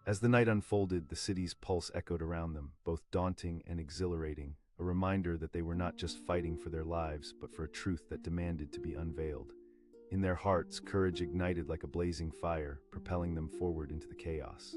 As the night unfolded, the city's pulse echoed around them, both daunting and exhilarating, a reminder that they were not just fighting for their lives, but for a truth that demanded to be unveiled. In their hearts, courage ignited like a blazing fire, propelling them forward into the chaos.